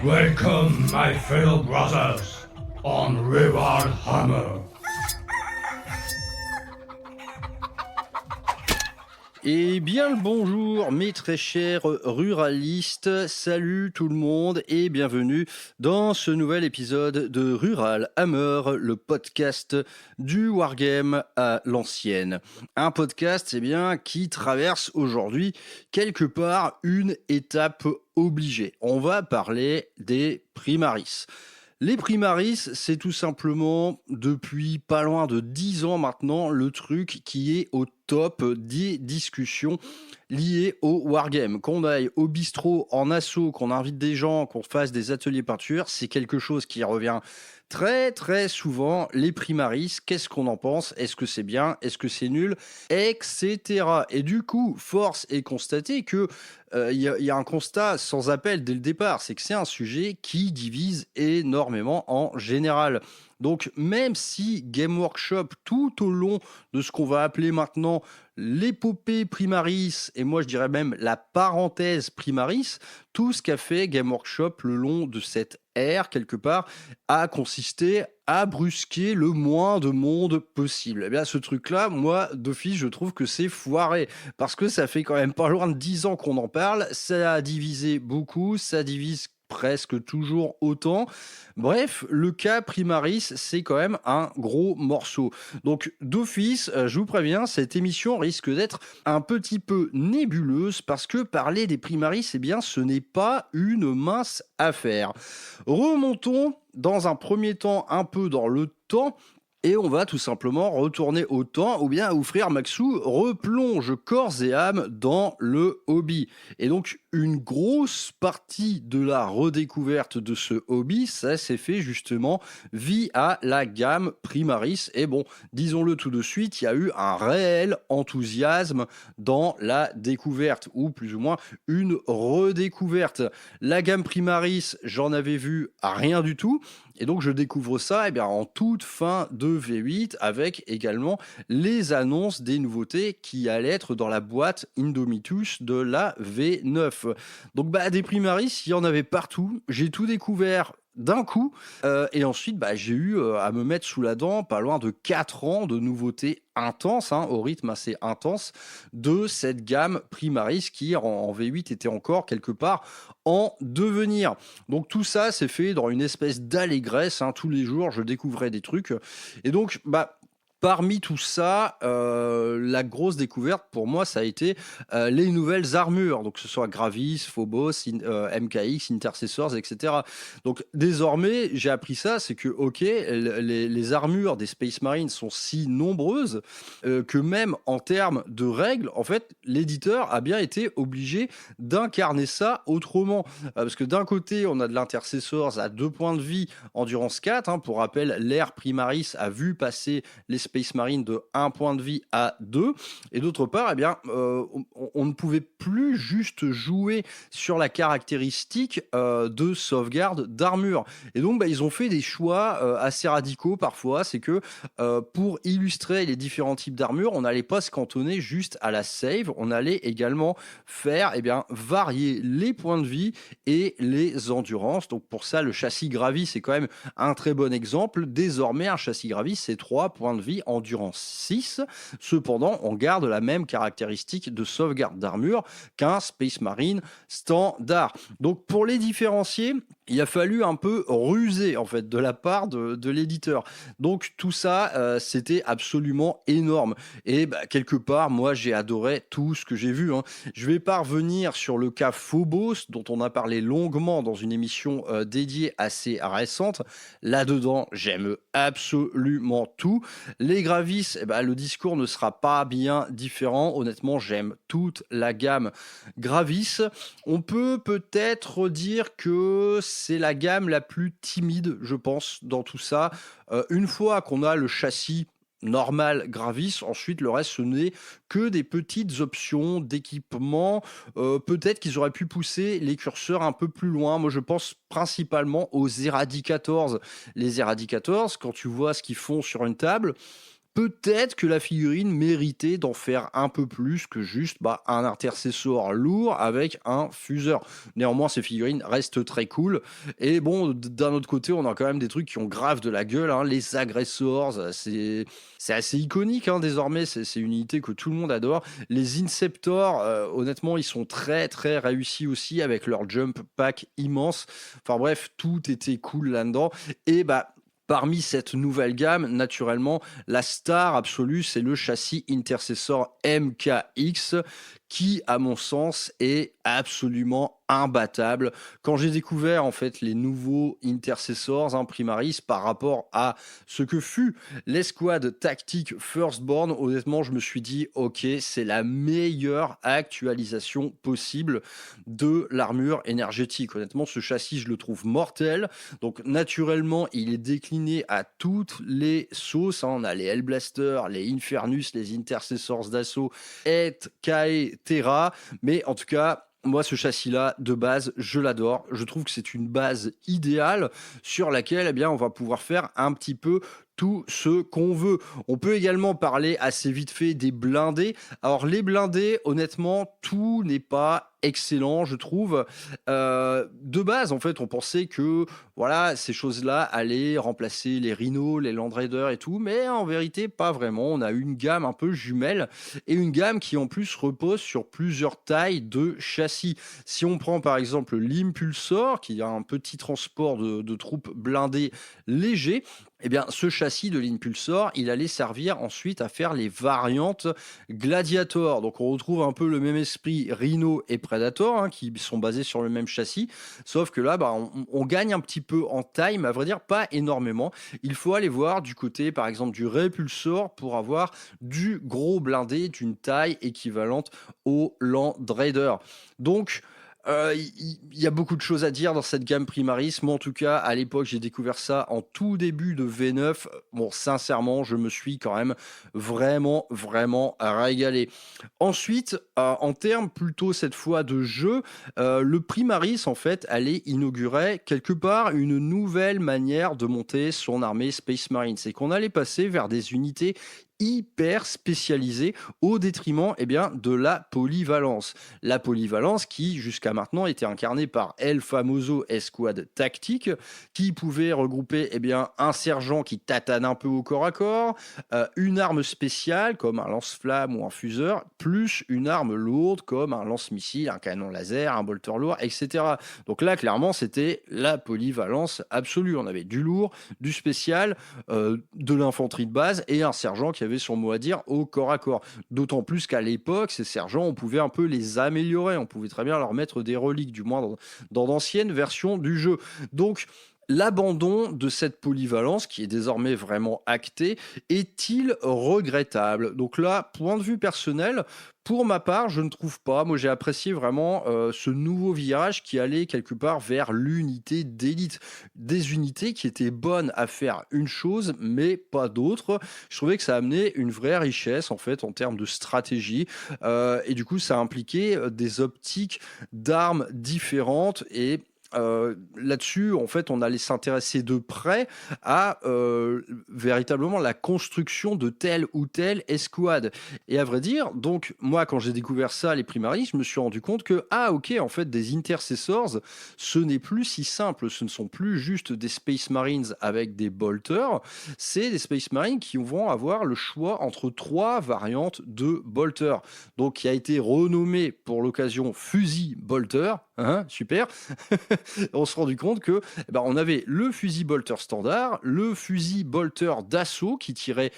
Welcome, my fellow brothers, on Rival Hammer. Et bien le bonjour mes très chers ruralistes, salut tout le monde et bienvenue dans ce nouvel épisode de Rural Hammer, le podcast du Wargame à l'ancienne. Un podcast qui traverse aujourd'hui quelque part une étape obligée. On va parler des primaris. Les primaris, c'est tout simplement, depuis pas loin de 10 ans maintenant, le truc qui est au top des discussions liées au wargame. Qu'on aille au bistrot, en asso, qu'on invite des gens, qu'on fasse des ateliers peinture, c'est quelque chose qui revient très très souvent. Les primaris, qu'est-ce qu'on en pense? Est-ce que c'est bien? Est-ce que c'est nul? Etc. Et du coup, force est constater que il y a un constat sans appel dès le départ, c'est que c'est un sujet qui divise énormément en général. Donc même si Game Workshop, tout au long de ce qu'on va appeler maintenant l'épopée primaris, et moi je dirais même la parenthèse primaris, tout ce qu'a fait Game Workshop le long de cette ère, quelque part, a consisté à brusquer le moins de monde possible. Et bien ce truc-là, moi, d'office, je trouve que c'est foiré, parce que ça fait quand même pas loin de 10 ans qu'on en parle, ça a divisé beaucoup, ça divise presque toujours autant. Bref, le cas primaris, c'est quand même un gros morceau. Donc d'office, je vous préviens, cette émission risque d'être un petit peu nébuleuse parce que parler des primaris, eh bien, ce n'est pas une mince affaire. Remontons dans un premier temps un peu dans le temps. Et on va tout simplement retourner au temps, ou bien offrir Maxou replonge corps et âme dans le hobby. Et donc une grosse partie de la redécouverte de ce hobby, ça s'est fait justement via la gamme Primaris. Et bon, disons-le tout de suite, il y a eu un réel enthousiasme dans la découverte, ou plus ou moins une redécouverte. La gamme Primaris, j'en avais vu rien du tout. Et donc je découvre ça en toute fin de V8 avec également les annonces des nouveautés qui allaient être dans la boîte Indomitus de la V9. Donc des primaris, il y en avait partout. J'ai tout découvert d'un coup et ensuite j'ai eu à me mettre sous la dent pas loin de 4 ans de nouveautés intenses, au rythme assez intense de cette gamme Primaris qui en V8 était encore quelque part en devenir. Donc tout ça s'est fait dans une espèce d'allégresse, tous les jours je découvrais des trucs et donc parmi tout ça, la grosse découverte pour moi, ça a été les nouvelles armures, donc que ce soit Gravis, Phobos, MKX, Intercessors, etc. Donc désormais, j'ai appris ça, c'est que les armures des Space Marines sont si nombreuses que même en termes de règles, en fait, l'éditeur a bien été obligé d'incarner ça autrement. Parce que d'un côté, on a de l'Intercessors à 2 points de vie, endurance 4. Pour rappel, l'ère Primaris a vu passer les Space Marine de 1 point de vie à 2. Et d'autre part, on ne pouvait plus juste jouer sur la caractéristique de sauvegarde d'armure. Et donc, ils ont fait des choix assez radicaux parfois. C'est que pour illustrer les différents types d'armure, on n'allait pas se cantonner juste à la save. On allait également faire varier les points de vie et les endurances. Donc pour ça, le châssis Gravis, c'est quand même un très bon exemple. Désormais, un châssis Gravis, c'est 3 points de vie, endurance 6. Cependant, on garde la même caractéristique de sauvegarde d'armure qu'un Space Marine standard. Donc pour les différencier, il a fallu un peu ruser en fait de la part de l'éditeur. Donc tout ça, c'était absolument énorme. Et quelque part, moi j'ai adoré tout ce que j'ai vu. Je vais pas revenir sur le cas Phobos, dont on a parlé longuement dans une émission dédiée assez récente. Là-dedans, j'aime absolument tout. Les Gravis, le discours ne sera pas bien différent. Honnêtement, j'aime toute la gamme Gravis. On peut peut-être dire que c'est la gamme la plus timide, je pense, dans tout ça. Une fois qu'on a le châssis normal Gravis, ensuite le reste ce n'est que des petites options d'équipement. Peut-être qu'ils auraient pu pousser les curseurs un peu plus loin. Moi je pense principalement aux Eradicators. Les Eradicators, quand tu vois ce qu'ils font sur une table, peut-être que la figurine méritait d'en faire un peu plus que juste un intercesseur lourd avec un fuseur. Néanmoins, ces figurines restent très cool. Et bon, d'un autre côté, on a quand même des trucs qui ont grave de la gueule, hein. Les agressors, c'est assez iconique, hein, désormais. C'est une unité que tout le monde adore. Les Inceptors, honnêtement, ils sont très très réussis aussi avec leur jump pack immense. Enfin bref, tout était cool là-dedans. Et parmi cette nouvelle gamme, naturellement, la star absolue, c'est le châssis Intercessor MKX qui, à mon sens, est absolument imbattable. Quand j'ai découvert en fait les nouveaux Intercessors Primaris par rapport à ce que fut l'escouade tactique Firstborn, honnêtement, je me suis dit, ok, c'est la meilleure actualisation possible de l'armure énergétique. Honnêtement, ce châssis, je le trouve mortel. Donc, naturellement, il est décliné à toutes les sauces, hein. On a les Hellblaster, les Infernus, les Intercessors d'assaut, et Kae Terra. Mais en tout cas, moi, ce châssis-là, de base, je l'adore. Je trouve que c'est une base idéale sur laquelle, on va pouvoir faire un petit peu tout ce qu'on veut. On peut également parler assez vite fait des blindés. Alors, les blindés, honnêtement, tout n'est pas excellent, je trouve. De base, en fait, on pensait que voilà, ces choses-là allaient remplacer les Rhinos, les Land Raiders et tout, mais en vérité, pas vraiment. On a une gamme un peu jumelle et une gamme qui en plus repose sur plusieurs tailles de châssis. Si on prend par exemple l'Impulsor, qui a un petit transport de troupes blindées léger, ce châssis de l'Impulsor, il allait servir ensuite à faire les variantes Gladiator. Donc on retrouve un peu le même esprit Rhino et Predator, hein, qui sont basés sur le même châssis, sauf que là, on gagne un petit peu en taille, mais à vrai dire, pas énormément. Il faut aller voir du côté, par exemple, du Repulsor pour avoir du gros blindé d'une taille équivalente au Land Raider. Donc, il y a beaucoup de choses à dire dans cette gamme Primaris. Moi, en tout cas, à l'époque, j'ai découvert ça en tout début de V9. Bon, sincèrement, je me suis quand même vraiment, vraiment régalé. Ensuite, en termes plutôt cette fois de jeu, le Primaris, en fait, allait inaugurer quelque part une nouvelle manière de monter son armée Space Marine. C'est qu'on allait passer vers des unités hyper spécialisé au détriment de la polyvalence. La polyvalence qui jusqu'à maintenant était incarnée par El Famoso Escouade Tactique qui pouvait regrouper un sergent qui tatane un peu au corps à corps, une arme spéciale comme un lance-flamme ou un fuseur, plus une arme lourde comme un lance-missile, un canon laser, un bolter lourd, etc. Donc là clairement c'était la polyvalence absolue. On avait du lourd, du spécial, de l'infanterie de base et un sergent qui avait son mot à dire au corps à corps. D'autant plus qu'à l'époque, ces sergents, on pouvait un peu les améliorer. On pouvait très bien leur mettre des reliques, du moins dans d'anciennes versions du jeu. Donc, l'abandon de cette polyvalence, qui est désormais vraiment actée, est-il regrettable? Donc là, point de vue personnel, pour ma part, je ne trouve pas. Moi, j'ai apprécié vraiment ce nouveau virage qui allait quelque part vers l'unité d'élite. Des unités qui étaient bonnes à faire une chose, mais pas d'autre. Je trouvais que ça amenait une vraie richesse, en fait, en termes de stratégie. Et du coup, ça impliquait des optiques d'armes différentes et là-dessus, en fait, on allait s'intéresser de près à véritablement la construction de telle ou telle escouade. Et à vrai dire, donc, moi, quand j'ai découvert ça, les Primaris, je me suis rendu compte que, ok, en fait, des Intercessors, ce n'est plus si simple. Ce ne sont plus juste des Space Marines avec des bolters. C'est des Space Marines qui vont avoir le choix entre 3 variantes de bolters. Donc, qui a été renommé pour l'occasion fusil bolter. Hein, super. On s'est rendu compte que on avait le fusil bolter standard, le fusil bolter d'assaut qui tirait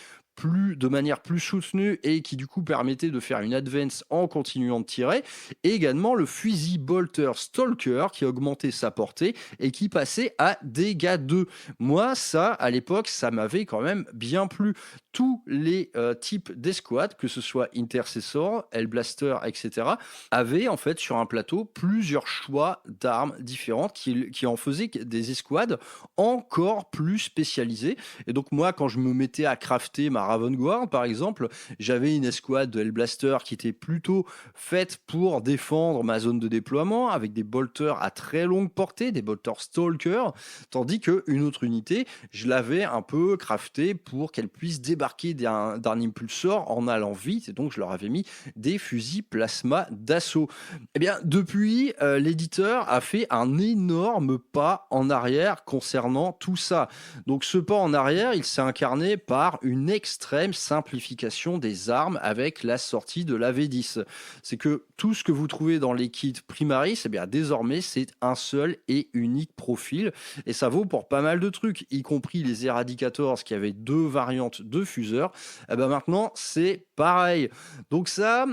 de manière plus soutenue et qui du coup permettait de faire une advance en continuant de tirer, et également le fusil bolter stalker qui augmentait sa portée et qui passait à dégâts 2. Moi, ça, à l'époque, ça m'avait quand même bien plu. Tous les types d'escouades, que ce soit Intercessor, Hellblaster, etc., avaient en fait sur un plateau plusieurs choix d'armes différentes qui en faisaient des escouades encore plus spécialisées. Et donc moi, quand je me mettais à crafter ma Ravengard, par exemple, j'avais une escouade de Hellblaster qui était plutôt faite pour défendre ma zone de déploiement avec des bolters à très longue portée, des bolters Stalker, tandis qu'une autre unité, je l'avais un peu craftée pour qu'elle puisse débarquer débarquer d'un impulsor en allant vite, et donc je leur avais mis des fusils plasma d'assaut. Eh bien, depuis, l'éditeur a fait un énorme pas en arrière concernant tout ça. Donc ce pas en arrière, il s'est incarné par une extrême simplification des armes avec la sortie de la V10. C'est que tout ce que vous trouvez dans les kits Primaris, eh bien désormais c'est un seul et unique profil, et ça vaut pour pas mal de trucs, y compris les Eradicators qui avaient 2 variantes de fuseurs. Eh ben maintenant c'est pareil. Donc ça,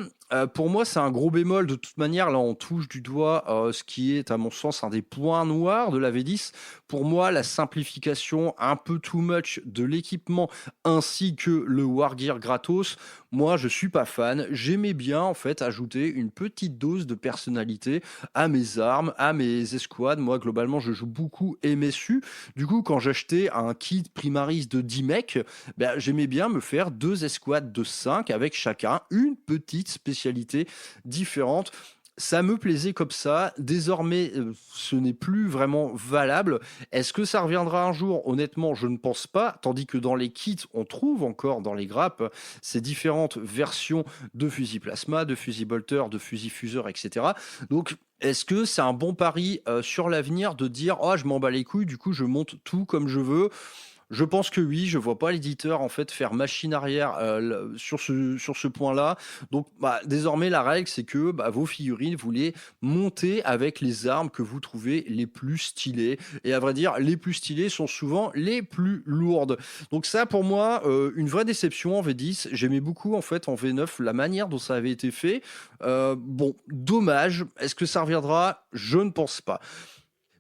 pour moi, c'est un gros bémol. De toute manière, là, on touche du doigt ce qui est, à mon sens, un des points noirs de la V10. Pour moi, la simplification un peu too much de l'équipement ainsi que le Wargear gratos, moi, je suis pas fan. J'aimais bien, en fait, ajouter une petite dose de personnalité à mes armes, à mes escouades. Moi, globalement, je joue beaucoup MSU. Du coup, quand j'achetais un kit Primaris de 10 mecs, ben, j'aimais bien me faire 2 escouades de 5 avec chacun une petite spécialité différente. Ça me plaisait comme ça. Désormais, ce n'est plus vraiment valable. Est-ce que ça reviendra un jour? Honnêtement, je ne pense pas. Tandis que dans les kits, on trouve encore dans les grappes ces différentes versions de fusil plasma, de fusil bolter, de fusil fuseur, etc. Donc, est-ce que c'est un bon pari sur l'avenir de dire oh, je m'en bats les couilles, du coup, je monte tout comme je veux? Je pense que oui, je vois pas l'éditeur en fait faire machine arrière sur ce point-là. Donc désormais la règle c'est que vos figurines vous les montez avec les armes que vous trouvez les plus stylées. Et à vrai dire, les plus stylées sont souvent les plus lourdes. Donc ça pour moi une vraie déception en V10. J'aimais beaucoup en fait en V9 la manière dont ça avait été fait. Bon, dommage. Est-ce que ça reviendra? Je ne pense pas.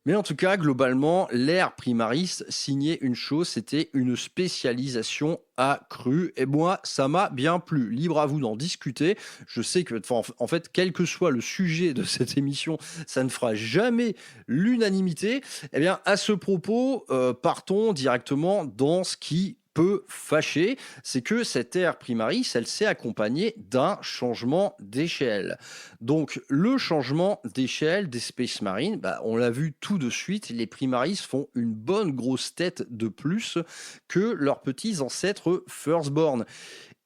Mais en tout cas, globalement, l'ère Primaris signait une chose, c'était une spécialisation accrue. Et moi, ça m'a bien plu. Libre à vous d'en discuter. Je sais que, en fait, quel que soit le sujet de cette émission, ça ne fera jamais l'unanimité. Eh bien, à ce propos, partons directement dans ce qui peut fâcher, c'est que cette ère Primaris, elle s'est accompagnée d'un changement d'échelle. Donc le changement d'échelle des Space Marines, on l'a vu tout de suite, les Primaris font une bonne grosse tête de plus que leurs petits ancêtres Firstborn.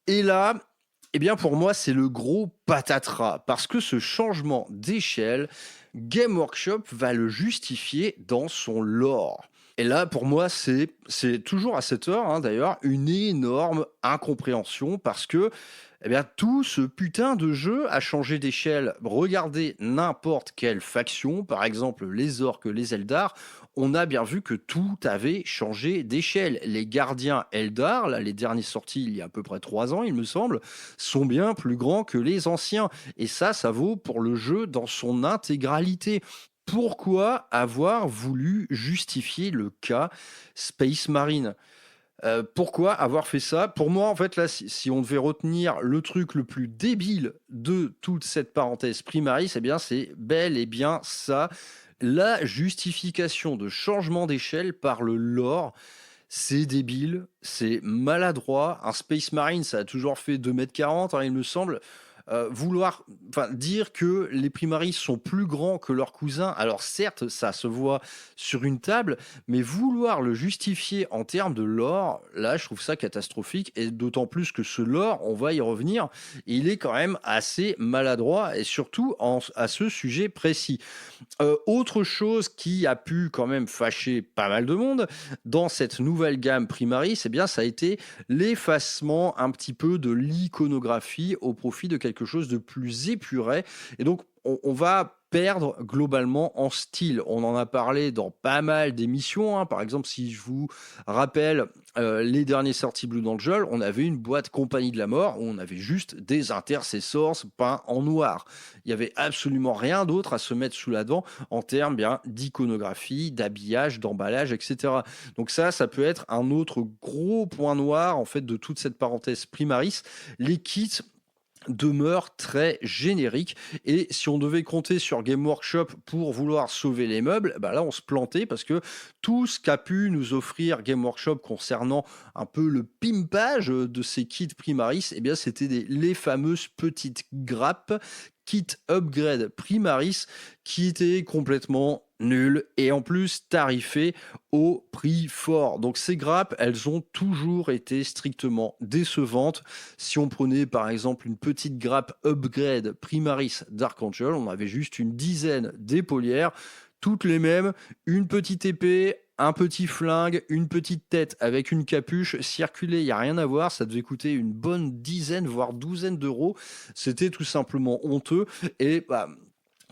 Et là, eh bien pour moi, c'est le gros patatras, parce que ce changement d'échelle, Game Workshop va le justifier dans son lore. Et là, pour moi, c'est toujours à cette heure, d'ailleurs, une énorme incompréhension parce que tout ce putain de jeu a changé d'échelle. Regardez n'importe quelle faction, par exemple les orques, les Eldar, on a bien vu que tout avait changé d'échelle. Les gardiens Eldar, là, les derniers sortis il y a à peu près 3 ans, il me semble, sont bien plus grands que les anciens. Et ça vaut pour le jeu dans son intégralité. Pourquoi avoir voulu justifier le cas Space Marine? Pourquoi avoir fait ça? Pour moi, en fait, là, si on devait retenir le truc le plus débile de toute cette parenthèse Primaris, eh bien, c'est bel et bien ça. La justification de changement d'échelle par le lore, c'est débile, c'est maladroit. Un Space Marine, ça a toujours fait 2,40 m, il me semble. Dire que les Primaris sont plus grands que leurs cousins, alors certes, ça se voit sur une table, mais vouloir le justifier en termes de lore, là, je trouve ça catastrophique, et d'autant plus que ce lore, on va y revenir, il est quand même assez maladroit, et surtout à ce sujet précis. Autre chose qui a pu quand même fâcher pas mal de monde dans cette nouvelle gamme Primaris, eh bien, ça a été l'effacement un petit peu de l'iconographie au profit de quelque chose de plus épuré. Et donc, on va perdre globalement en style. On en a parlé dans pas mal d'émissions. Par exemple, si je vous rappelle les derniers sorties Blood Angel, on avait une boîte Compagnie de la Mort où on avait juste des intercessors peints en noir. Il n'y avait absolument rien d'autre à se mettre sous la dent en termes d'iconographie, d'habillage, d'emballage, etc. Donc ça peut être un autre gros point noir en fait de toute cette parenthèse Primaris. Les kits demeure très générique, et si on devait compter sur Game Workshop pour vouloir sauver les meubles, là on se plantait, parce que tout ce qu'a pu nous offrir Game Workshop concernant un peu le pimpage de ces kits Primaris, c'était les fameuses petites grappes kit upgrade Primaris qui étaient complètement nul et en plus tarifé au prix fort. Donc ces grappes, elles ont toujours été strictement décevantes. Si on prenait par exemple une petite grappe upgrade Primaris Dark Angel, on avait juste une dizaine d'épaulières, toutes les mêmes, une petite épée, un petit flingue, une petite tête avec une capuche, circuler, il n'y a rien à voir, ça devait coûter une bonne dizaine, voire douzaine d'euros. C'était tout simplement honteux et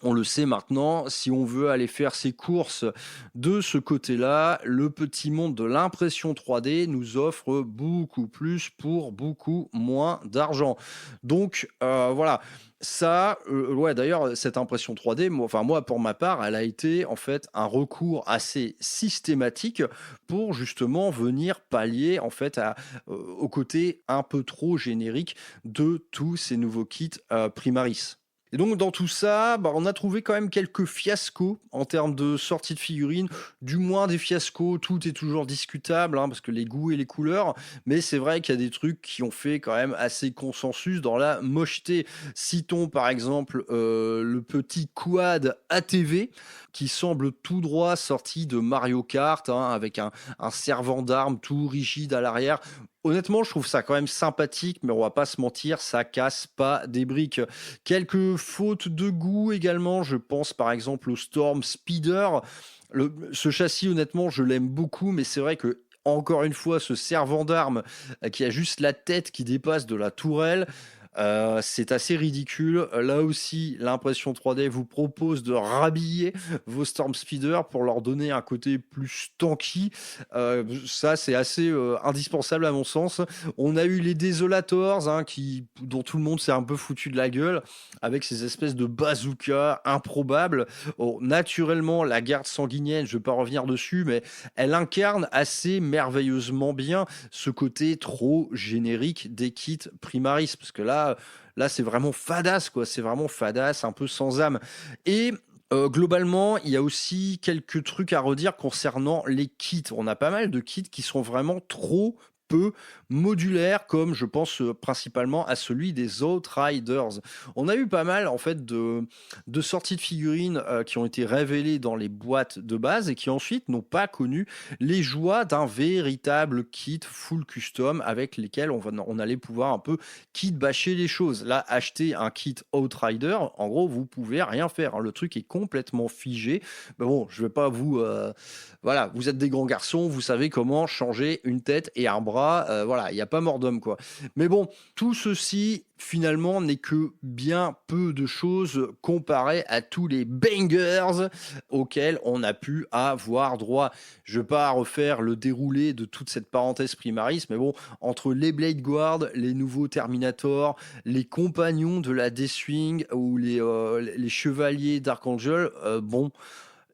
on le sait maintenant, si on veut aller faire ses courses de ce côté-là, le petit monde de l'impression 3D nous offre beaucoup plus pour beaucoup moins d'argent. Donc voilà, ça, ouais, d'ailleurs, cette impression 3D, moi, pour ma part, elle a été en fait un recours assez systématique pour justement venir pallier en fait au côté un peu trop générique de tous ces nouveaux kits Primaris. Et donc dans tout ça, on a trouvé quand même quelques fiascos en termes de sortie de figurines, du moins des fiascos, tout est toujours discutable, parce que les goûts et les couleurs, mais c'est vrai qu'il y a des trucs qui ont fait quand même assez consensus dans la mocheté. Citons par exemple le petit quad ATV, qui semble tout droit sorti de Mario Kart, avec un servant d'armes tout rigide à l'arrière. Honnêtement, je trouve ça quand même sympathique, mais on va pas se mentir, ça casse pas des briques. Quelques fautes de goût également, je pense par exemple au Storm Speeder. Ce châssis, honnêtement, je l'aime beaucoup, mais c'est vrai que encore une fois, ce servant d'armes qui a juste la tête qui dépasse de la tourelle, c'est assez ridicule. Là aussi, l'impression 3D vous propose de rhabiller vos Storm Speeder pour leur donner un côté plus tanky. Ça, c'est assez indispensable à mon sens. On a eu les Desolators, dont tout le monde s'est un peu foutu de la gueule, avec ces espèces de bazookas improbables. Oh, naturellement, la garde sanguinienne, je ne vais pas revenir dessus, mais elle incarne assez merveilleusement bien ce côté trop générique des kits Primaris, parce que là c'est vraiment fadasse, quoi. C'est vraiment fadasse, un peu sans âme. Et globalement, il y a aussi quelques trucs à redire concernant les kits. On a pas mal de kits qui sont vraiment trop peu modulaires, comme je pense principalement à celui des Outriders. On a eu pas mal en fait de sorties de figurines qui ont été révélées dans les boîtes de base et qui ensuite n'ont pas connu les joies d'un véritable kit full custom avec lesquels on allait pouvoir un peu kit bâcher les choses. Là, acheter un kit Outrider, en gros, vous pouvez rien faire. Le truc est complètement figé. Mais bon, je vais pas vous... voilà, vous êtes des grands garçons, vous savez comment changer une tête et un bras. Voilà, il n'y a pas mort d'homme, quoi. Mais bon, tout ceci finalement n'est que bien peu de choses comparé à tous les bangers auxquels on a pu avoir droit. Je ne vais pas refaire le déroulé de toute cette parenthèse Primaris, mais bon, entre les Blade Guard, les nouveaux Terminator, les compagnons de la Deathwing ou les chevaliers Dark Angel,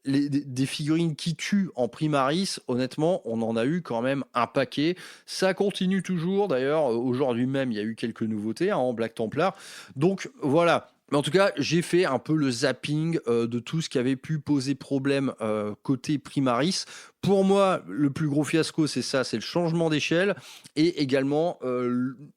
des figurines qui tuent en Primaris, honnêtement, on en a eu quand même un paquet. Ça continue toujours, d'ailleurs, aujourd'hui même, il y a eu quelques nouveautés en Black Templar. Donc voilà. Mais en tout cas, j'ai fait un peu le zapping de tout ce qui avait pu poser problème côté Primaris. Pour moi, le plus gros fiasco, c'est ça, c'est le changement d'échelle et également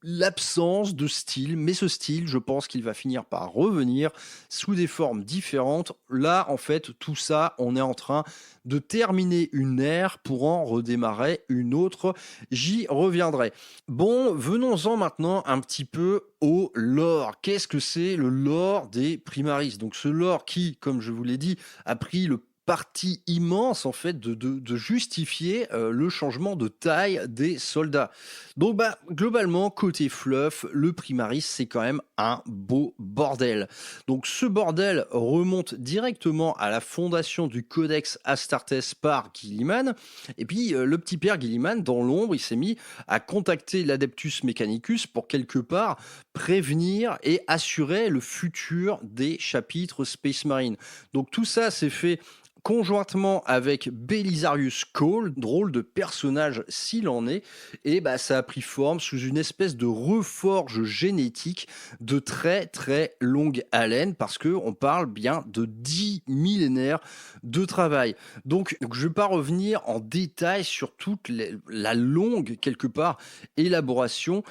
l'absence de style. Mais ce style, je pense qu'il va finir par revenir sous des formes différentes. Là, en fait, tout ça, on est en train de terminer une ère pour en redémarrer une autre. J'y reviendrai. Bon, venons-en maintenant un petit peu au lore. Qu'est-ce que c'est le lore des Primaris? Donc ce lore qui, comme je vous l'ai dit, a pris le partie immense en fait de justifier le changement de taille des soldats. Donc globalement côté fluff, le Primaris c'est quand même un beau bordel. Donc ce bordel remonte directement à la fondation du Codex Astartes par Guilliman et puis le petit père Guilliman dans l'ombre il s'est mis à contacter l'Adeptus Mechanicus pour quelque part prévenir et assurer le futur des chapitres Space Marine. Donc tout ça c'est fait conjointement avec Belisarius Cole, drôle de personnage s'il en est, et ça a pris forme sous une espèce de reforge génétique de très très longue haleine, parce qu'on parle bien de 10 millénaires de travail. Donc je ne vais pas revenir en détail sur toute la longue, quelque part, élaboration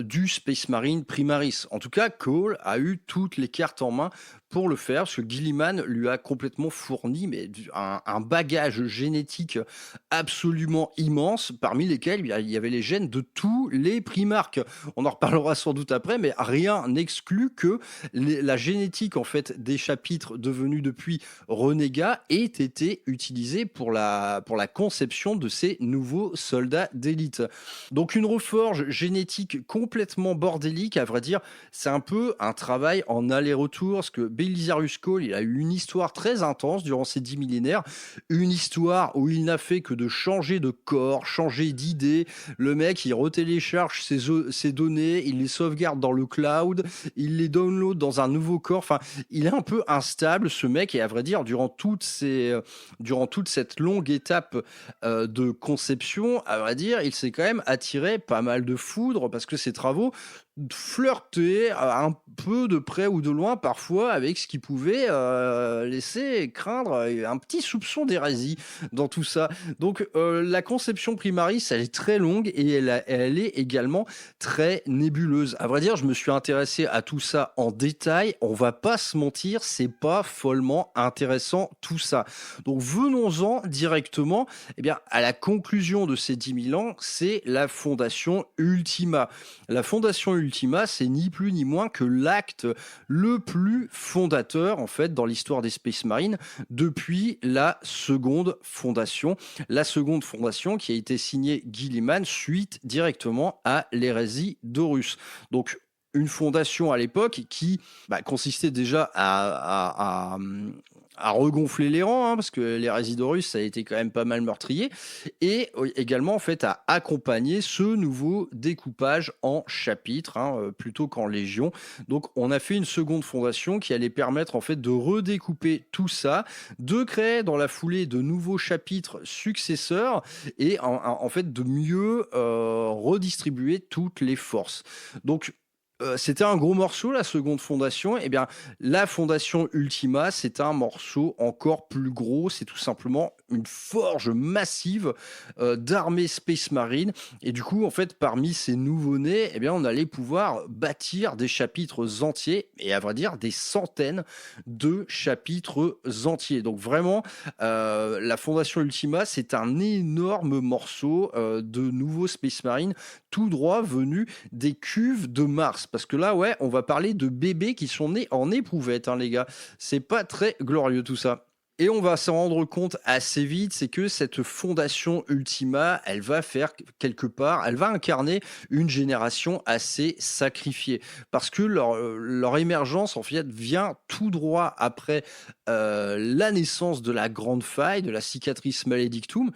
du Space Marine Primaris. Maris. En tout cas, Cole a eu toutes les cartes en main pour le faire, parce que Gilliman lui a complètement fourni un bagage génétique absolument immense, parmi lesquels il y avait les gènes de tous les Primarques. On en reparlera sans doute après, mais rien n'exclut que la génétique en fait des chapitres devenus depuis renégats ait été utilisée pour la conception de ces nouveaux soldats d'élite. Donc une reforge génétique complètement bordélique, à vrai dire, c'est un peu un travail en aller-retour, parce que Belisarius Cole, il a eu une histoire très intense durant ces 10 millénaires, une histoire où il n'a fait que de changer de corps, changer d'idée. Le mec, il retélécharge ses données, il les sauvegarde dans le cloud, il les download dans un nouveau corps. Enfin, il est un peu instable, ce mec, et à vrai dire, durant toute cette longue étape de conception, à vrai dire, il s'est quand même attiré pas mal de foudre, parce que ses travaux flirter un peu de près ou de loin parfois avec ce qui pouvait laisser craindre un petit soupçon d'hérésie dans tout ça. Donc la conception Primaris, elle est très longue et elle est également très nébuleuse. À vrai dire, je me suis intéressé à tout ça en détail. On va pas se mentir, c'est pas follement intéressant tout ça. Donc venons-en directement à la conclusion de ces 10 000 ans, c'est la Fondation Ultima. La Fondation Ultima, c'est ni plus ni moins que l'acte le plus fondateur en fait dans l'histoire des Space Marines depuis la seconde fondation. La seconde fondation qui a été signée Gilliman suite directement à l'hérésie d'Horus. Donc une fondation à l'époque qui consistait déjà à regonfler les rangs, parce que l'hérésie d'Horus, ça a été quand même pas mal meurtrier, et également en fait à accompagner ce nouveau découpage en chapitres, plutôt qu'en légions. Donc on a fait une seconde fondation qui allait permettre en fait de redécouper tout ça, de créer dans la foulée de nouveaux chapitres successeurs et en fait de mieux redistribuer toutes les forces. Donc c'était un gros morceau, la seconde fondation. La fondation Ultima, c'est un morceau encore plus gros. C'est tout simplement une forge massive d'armée Space Marine. Et du coup, en fait, parmi ces nouveaux-nés, on allait pouvoir bâtir des chapitres entiers, et à vrai dire, des centaines de chapitres entiers. Donc vraiment, la fondation Ultima, c'est un énorme morceau de nouveaux Space Marine, tout droit venu des cuves de Mars. Parce que là, on va parler de bébés qui sont nés en éprouvette, les gars. C'est pas très glorieux tout ça. Et on va s'en rendre compte assez vite, c'est que cette fondation Ultima, elle va faire quelque part, elle va incarner une génération assez sacrifiée. Parce que leur émergence, en fait, vient tout droit après la naissance de la Grande Faille, de la Cicatrice Maledictum.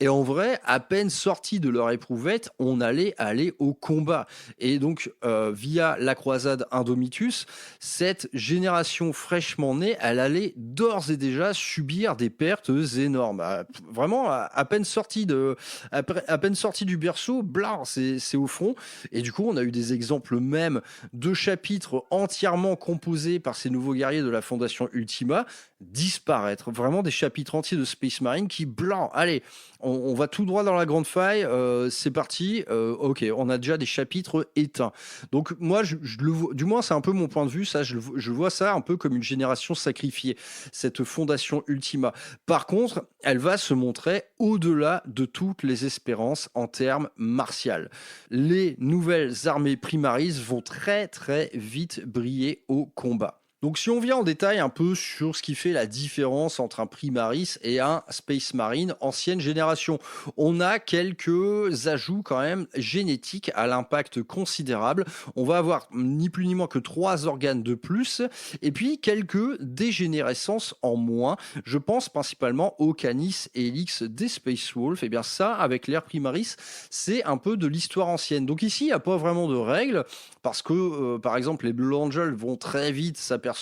Et en vrai, à peine sortis de leur éprouvette, on allait aller au combat. Et donc, via la croisade Indomitus, cette génération fraîchement née, elle allait d'ores et déjà subir des pertes énormes. Vraiment, à peine sorti du berceau, blanc, c'est au front. Et du coup, on a eu des exemples même de chapitres entièrement composés par ces nouveaux guerriers de la Fondation Ultima disparaître. Vraiment des chapitres entiers de Space Marine qui, blanc, allez, on va tout droit dans la grande faille, c'est parti, ok, on a déjà des chapitres éteints. Donc moi, je le vois, du moins c'est un peu mon point de vue, ça, je vois ça un peu comme une génération sacrifiée, cette fondation Ultima. Par contre, elle va se montrer au-delà de toutes les espérances en termes martial. Les nouvelles armées Primaris vont très très vite briller au combat. Donc si on vient en détail un peu sur ce qui fait la différence entre un Primaris et un Space Marine ancienne génération, on a quelques ajouts quand même génétiques à l'impact considérable. On va avoir ni plus ni moins que 3 organes de plus et puis quelques dégénérescences en moins. Je pense principalement au Canis et Helix des Space Wolf. Et bien ça, avec l'ère Primaris, c'est un peu de l'histoire ancienne. Donc ici, il n'y a pas vraiment de règles parce que, par exemple, les Blue Angels vont très vite s'apercevoir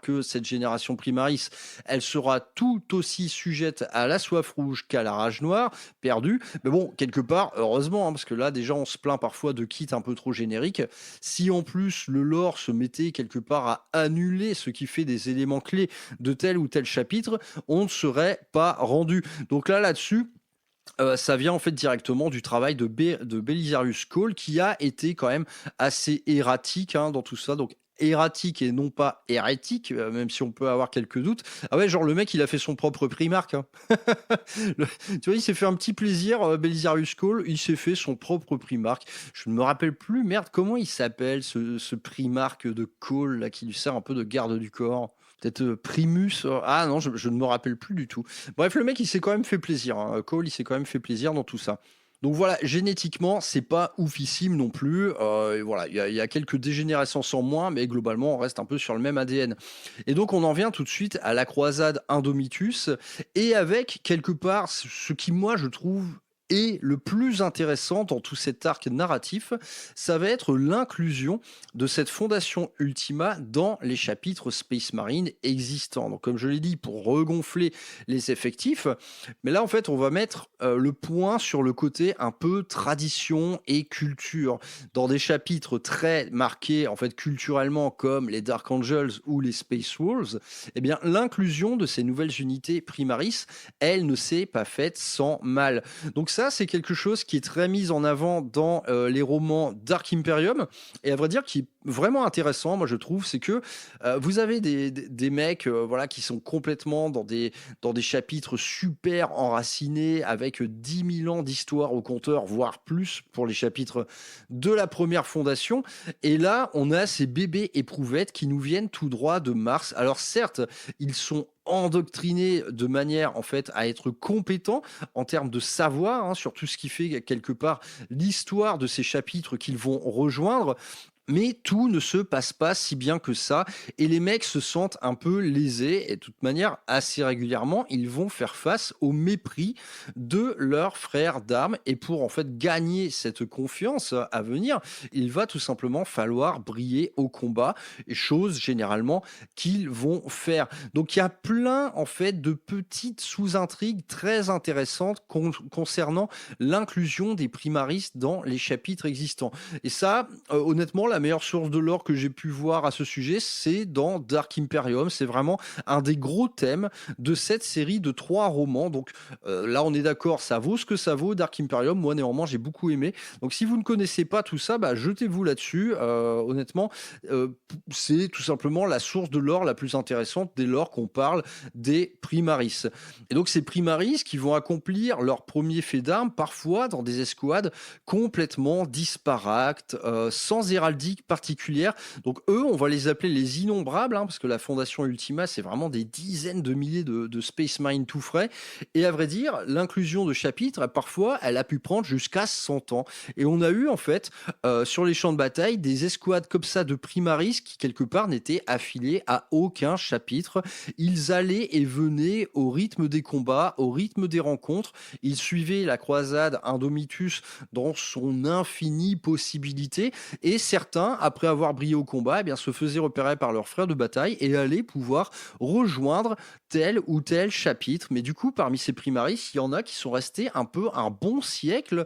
que cette génération Primaris, elle sera tout aussi sujette à la soif rouge qu'à la rage noire, perdue. Mais bon, quelque part, heureusement, parce que là, déjà, on se plaint parfois de kits un peu trop génériques. Si en plus, le lore se mettait quelque part à annuler ce qui fait des éléments clés de tel ou tel chapitre, on ne serait pas rendu. Donc là-dessus, Ça vient en fait directement du travail de Belisarius Cole qui a été quand même assez erratique hein, dans tout ça. Donc erratique et non pas hérétique, même si on peut avoir quelques doutes. Ah ouais, genre le mec il a fait son propre Primark. Hein. Tu vois, il s'est fait un petit plaisir, Belisarius Cole, il s'est fait son propre Primark. Je ne me rappelle plus, merde, comment il s'appelle ce Primark de Cole là qui lui sert un peu de garde du corps. Peut-être Primus. Ah non, je ne me rappelle plus du tout. Bref, le mec, il s'est quand même fait plaisir. Hein. Cole, il s'est quand même fait plaisir dans tout ça. Donc voilà, génétiquement, c'est pas oufissime non plus. Et voilà, il y a quelques dégénérescences en moins, mais globalement, on reste un peu sur le même ADN. Et donc, on en vient tout de suite à la croisade Indomitus, et avec quelque part ce qui, moi, je trouve est le plus intéressant dans tout cet arc narratif, ça va être l'inclusion de cette fondation Ultima dans les chapitres Space Marine existants. Donc, comme je l'ai dit, pour regonfler les effectifs, mais là, en fait, on va mettre le point sur le côté un peu tradition et culture. Dans des chapitres très marqués, en fait, culturellement, comme les Dark Angels ou les Space Wolves, eh bien, l'inclusion de ces nouvelles unités Primaris, elle ne s'est pas faite sans mal. Donc ça, c'est quelque chose qui est très mis en avant dans les romans Dark Imperium, et à vrai dire, qui est vraiment intéressant, moi je trouve, c'est que vous avez des mecs voilà, qui sont complètement dans des chapitres super enracinés, avec 10 000 ans d'histoire au compteur, voire plus pour les chapitres de la première fondation. Et là, on a ces bébés éprouvettes qui nous viennent tout droit de Mars. Alors certes, ils sont endoctrinés de manière en fait à être compétents en termes de savoir hein, sur tout ce qui fait quelque part l'histoire de ces chapitres qu'ils vont rejoindre. Mais tout ne se passe pas si bien que ça, et les mecs se sentent un peu lésés, et de toute manière, assez régulièrement, ils vont faire face au mépris de leurs frères d'armes, et pour en fait gagner cette confiance à venir, il va tout simplement falloir briller au combat, et chose généralement qu'ils vont faire. Donc il y a plein en fait de petites sous-intrigues très intéressantes concernant l'inclusion des primaristes dans les chapitres existants. Et ça, honnêtement, la meilleure source de lore que j'ai pu voir à ce sujet, c'est dans Dark Imperium. C'est vraiment un des gros thèmes de cette série de 3 romans. Donc là, on est d'accord, ça vaut ce que ça vaut, Dark Imperium. Moi, néanmoins, j'ai beaucoup aimé. Donc si vous ne connaissez pas tout ça, bah, jetez-vous là-dessus. Honnêtement, c'est tout simplement la source de lore la plus intéressante dès lors qu'on parle des primaris. Et donc ces primaris qui vont accomplir leur premier fait d'armes, parfois dans des escouades complètement disparates, sans héraldique particulière. Donc eux, on va les appeler les innombrables, hein, parce que la fondation Ultima, c'est vraiment des dizaines de milliers de Space Marine tout frais. Et à vrai dire, l'inclusion de chapitres, parfois, elle a pu prendre jusqu'à 100 ans. Et on a eu, en fait, sur les champs de bataille, des escouades comme ça de primaris qui, quelque part, n'étaient affiliés à aucun chapitre. Ils allaient et venaient au rythme des combats, au rythme des rencontres. Ils suivaient la croisade Indomitus dans son infinie possibilité. Et certains, après avoir brillé au combat, eh bien, se faisaient repérer par leurs frères de bataille et allaient pouvoir rejoindre tel ou tel chapitre. Mais du coup, parmi ces primaris, il y en a qui sont restés un peu un bon siècle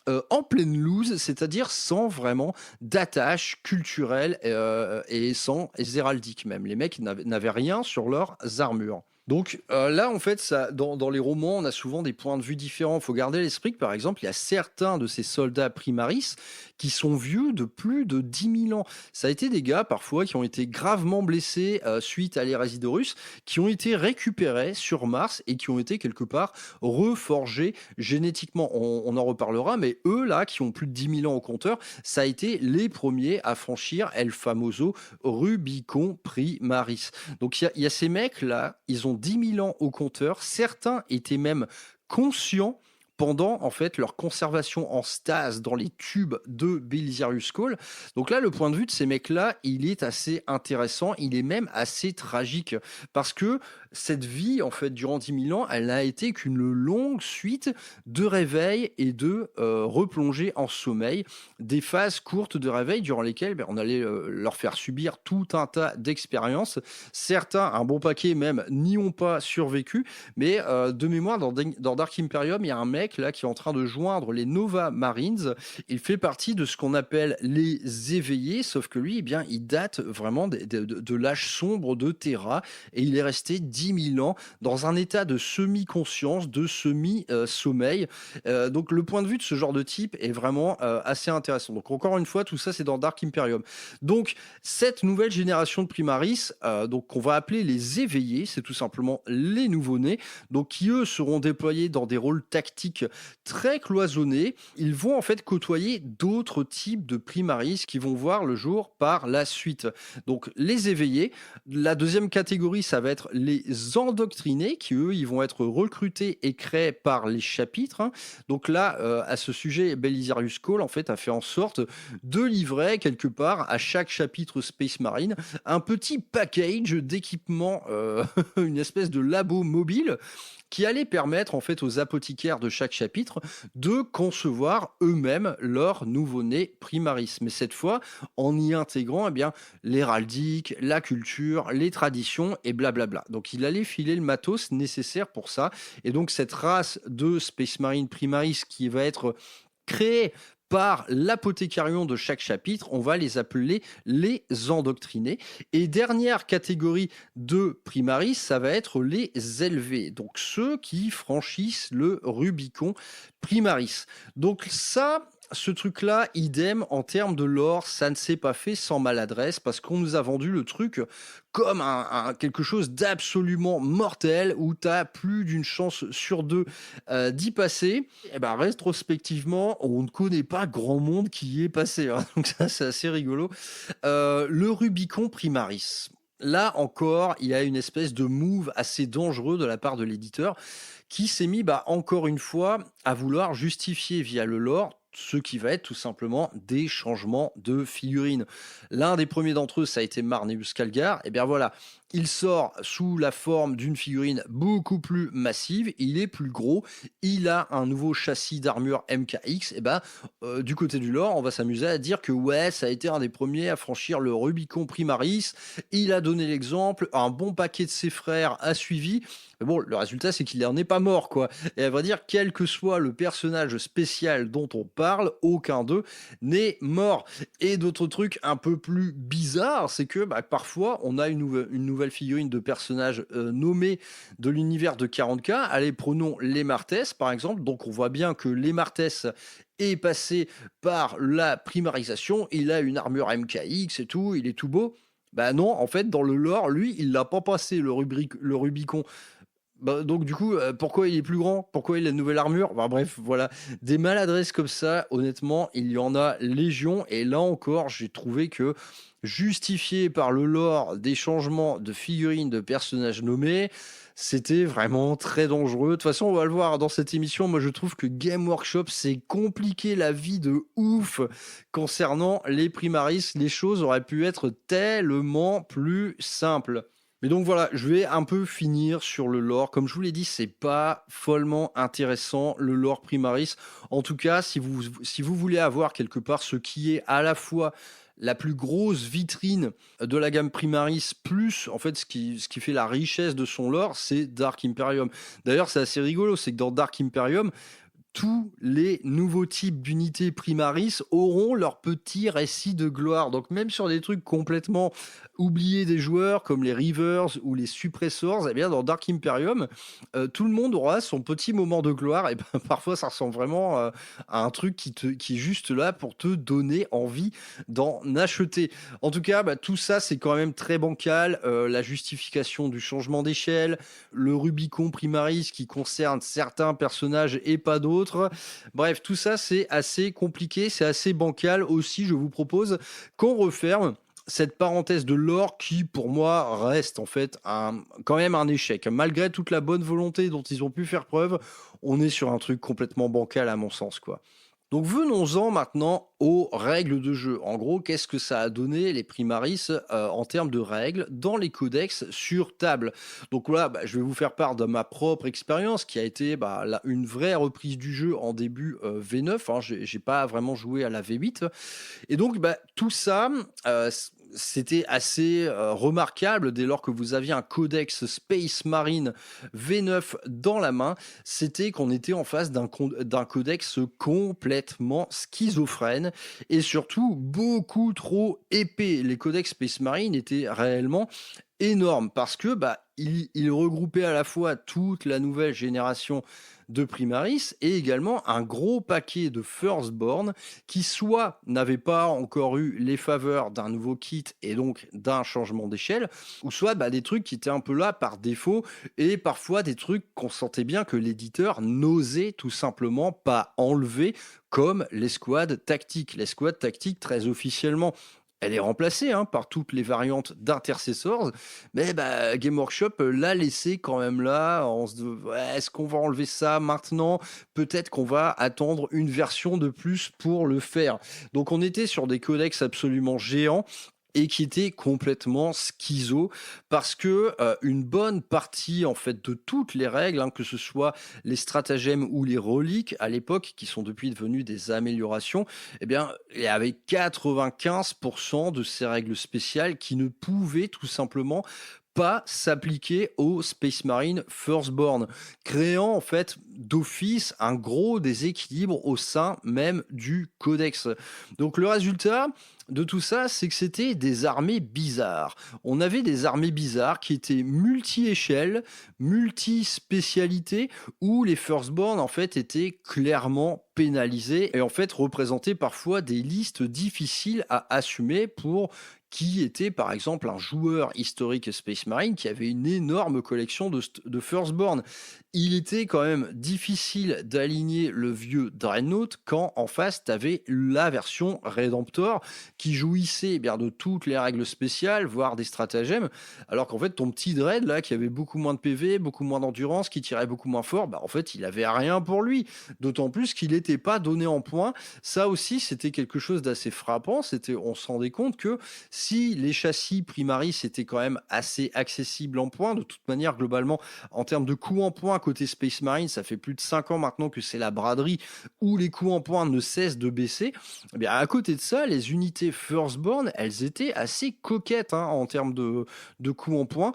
en pleine loose, c'est-à-dire sans vraiment d'attache culturelle et sans héraldique même. Les mecs n'avaient rien sur leurs armures. Donc là, en fait, ça, dans les romans, on a souvent des points de vue différents. Il faut garder à l'esprit que, par exemple, il y a certains de ces soldats primaris qui sont vieux de plus de 10 000 ans. Ça a été des gars, parfois, qui ont été gravement blessés suite à l'hérésie d'Horus, qui ont été récupérés sur Mars et qui ont été, quelque part, reforgés génétiquement. On en reparlera, mais eux, là, qui ont plus de 10 000 ans au compteur, ça a été les premiers à franchir El Famoso Rubicon Primaris. Donc, il y a ces mecs-là, ils ont 10 000 ans au compteur. Certains étaient même conscients pendant en fait leur conservation en stase dans les tubes de Belisarius Cole. Donc là, le point de vue de ces mecs-là, il est assez intéressant, il est même assez tragique, parce que cette vie, en fait, durant 10 000 ans, elle n'a été qu'une longue suite de réveils et de replongées en sommeil, des phases courtes de réveil durant lesquelles on allait leur faire subir tout un tas d'expériences. Certains, un bon paquet même, n'y ont pas survécu, mais de mémoire, dans Dark Imperium, il y a un mec là qui est en train de joindre les Nova Marines. Il fait partie de ce qu'on appelle les éveillés, sauf que lui, eh bien, il date vraiment de l'âge sombre de Terra, et il est resté 10 10 000 ans dans un état de semi-conscience, de semi-sommeil. Donc le point de vue de ce genre de type est vraiment assez intéressant. Donc encore une fois, tout ça c'est dans Dark Imperium. Donc cette nouvelle génération de Primaris, donc qu'on va appeler les éveillés, c'est tout simplement les nouveau-nés, donc qui eux seront déployés dans des rôles tactiques très cloisonnés. Ils vont en fait côtoyer d'autres types de Primaris qui vont voir le jour par la suite. Donc les éveillés. La deuxième catégorie, ça va être les endoctrinés, qui eux, ils vont être recrutés et créés par les chapitres, hein. Donc là, à ce sujet, Belisarius Cole, en fait, a fait en sorte de livrer quelque part à chaque chapitre Space Marine un petit package d'équipements, une espèce de labo mobile qui allait permettre en fait aux apothicaires de chaque chapitre de concevoir eux-mêmes leur nouveau-né Primaris. Mais cette fois, en y intégrant eh bien, l'héraldique, la culture, les traditions et blablabla. Donc il allait filer le matos nécessaire pour ça. Et donc cette race de Space Marine Primaris qui va être créée par l'apothécarion de chaque chapitre, on va les appeler les endoctrinés. Et dernière catégorie de Primaris, ça va être les élevés, donc ceux qui franchissent le Rubicon Primaris. Donc ça, ce truc-là, idem, en termes de lore, ça ne s'est pas fait sans maladresse parce qu'on nous a vendu le truc comme quelque chose d'absolument mortel où tu as plus d'une chance sur deux d'y passer. Et ben, rétrospectivement, on ne connaît pas grand monde qui y est passé, hein. Donc ça, c'est assez rigolo. Le Rubicon Primaris. Là encore, il y a une espèce de move assez dangereux de la part de l'éditeur qui s'est mis, encore une fois, à vouloir justifier via le lore ce qui va être tout simplement des changements de figurines. L'un des premiers d'entre eux, ça a été Marneus Calgar. Et bien voilà, il sort sous la forme d'une figurine beaucoup plus massive, il est plus gros, il a un nouveau châssis d'armure MKX. Et du côté du lore, on va s'amuser à dire que ouais, ça a été un des premiers à franchir le Rubicon Primaris. Il a donné l'exemple, un bon paquet de ses frères a suivi. Mais bon, le résultat, c'est qu'il n'en est pas mort, quoi. Et à vrai dire, quel que soit le personnage spécial dont on parle, aucun d'eux n'est mort. Et d'autres trucs un peu plus bizarres, c'est que parfois, on a une nouvelle figurine de personnage nommé de l'univers de 40K. Allez, prenons les Martès, par exemple. Donc, on voit bien que les Martès est passé par la primarisation. Il a une armure MKX et tout, il est tout beau. Non, en fait, dans le lore, lui, il l'a pas passé le Rubicon. Donc du coup, pourquoi il est plus grand? Pourquoi il a une nouvelle armure? Bref, voilà. Des maladresses comme ça, honnêtement, il y en a légion. Et là encore, j'ai trouvé que justifié par le lore des changements de figurines de personnages nommés, c'était vraiment très dangereux. De toute façon, on va le voir dans cette émission. Moi, je trouve que Game Workshop s'est compliqué la vie de ouf concernant les Primaris. Les choses auraient pu être tellement plus simples. Mais donc voilà, je vais un peu finir sur le lore. Comme je vous l'ai dit, c'est pas follement intéressant le lore Primaris. En tout cas, si vous voulez avoir quelque part ce qui est à la fois la plus grosse vitrine de la gamme Primaris, plus en fait ce qui fait la richesse de son lore, c'est Dark Imperium. D'ailleurs, c'est assez rigolo, c'est que dans Dark Imperium, tous les nouveaux types d'unités Primaris auront leur petit récit de gloire. Donc même sur des trucs complètement oubliés des joueurs, comme les Reavers ou les Suppressors, eh bien dans Dark Imperium, tout le monde aura son petit moment de gloire. Et parfois, ça ressemble vraiment à un truc qui est juste là pour te donner envie d'en acheter. En tout cas, tout ça, c'est quand même très bancal. La justification du changement d'échelle, le Rubicon Primaris qui concerne certains personnages et pas d'autres. Bref, tout ça, c'est assez compliqué, c'est assez bancal aussi. Je vous propose qu'on referme cette parenthèse de lore qui, pour moi, reste en fait quand même un échec. Malgré toute la bonne volonté dont ils ont pu faire preuve, on est sur un truc complètement bancal à mon sens, quoi. Donc venons-en maintenant aux règles de jeu. En gros, qu'est-ce que ça a donné les Primaris en termes de règles dans les codex sur table? Donc là, je vais vous faire part de ma propre expérience qui a été une vraie reprise du jeu en début V9. Hein. J'ai pas vraiment joué à la V8. Et donc tout ça, c'était assez remarquable dès lors que vous aviez un codex Space Marine V9 dans la main. C'était qu'on était en face d'un codex complètement schizophrène et surtout beaucoup trop épais. Les codex Space Marine étaient réellement énorme parce que il regroupait à la fois toute la nouvelle génération de Primaris et également un gros paquet de Firstborn qui soit n'avaient pas encore eu les faveurs d'un nouveau kit et donc d'un changement d'échelle, ou soit des trucs qui étaient un peu là par défaut et parfois des trucs qu'on sentait bien que l'éditeur n'osait tout simplement pas enlever, comme l'escouade tactique. L'escouade tactique, très officiellement, elle est remplacée par toutes les variantes d'Intercessors, mais Game Workshop l'a laissé quand même là. On se dit, ouais, est-ce qu'on va enlever ça maintenant? Peut-être qu'on va attendre une version de plus pour le faire. Donc on était sur des codex absolument géants et qui était complètement schizo parce que une bonne partie en fait de toutes les règles, que ce soit les stratagèmes ou les reliques à l'époque, qui sont depuis devenus des améliorations, eh bien il y avait 95% de ces règles spéciales qui ne pouvaient tout simplement pas s'appliquer au Space Marine Firstborn, créant en fait d'office un gros déséquilibre au sein même du codex. Donc le résultat de tout ça, c'est que c'était des armées bizarres. On avait des armées bizarres qui étaient multi-échelles, multi-spécialités, où les Firstborn en fait étaient clairement pénalisés et en fait représentaient parfois des listes difficiles à assumer pour qui était par exemple un joueur historique Space Marine qui avait une énorme collection de Firstborn. Il était quand même difficile d'aligner le vieux Dreadnought quand en face tu avais la version Redemptor qui jouissait bien de toutes les règles spéciales, voire des stratagèmes, alors qu'en fait ton petit Dread là qui avait beaucoup moins de PV, beaucoup moins d'endurance, qui tirait beaucoup moins fort, en fait il avait rien pour lui, d'autant plus qu'il n'était pas donné en points. Ça aussi c'était quelque chose d'assez frappant, on se rendait compte que si les châssis Primaris étaient quand même assez accessibles en points, de toute manière, globalement, en termes de coûts en points côté Space Marine, ça fait plus de 5 ans maintenant que c'est la braderie où les coûts en points ne cessent de baisser. Eh bien, à côté de ça, les unités Firstborn, elles étaient assez coquettes en termes de coûts en points.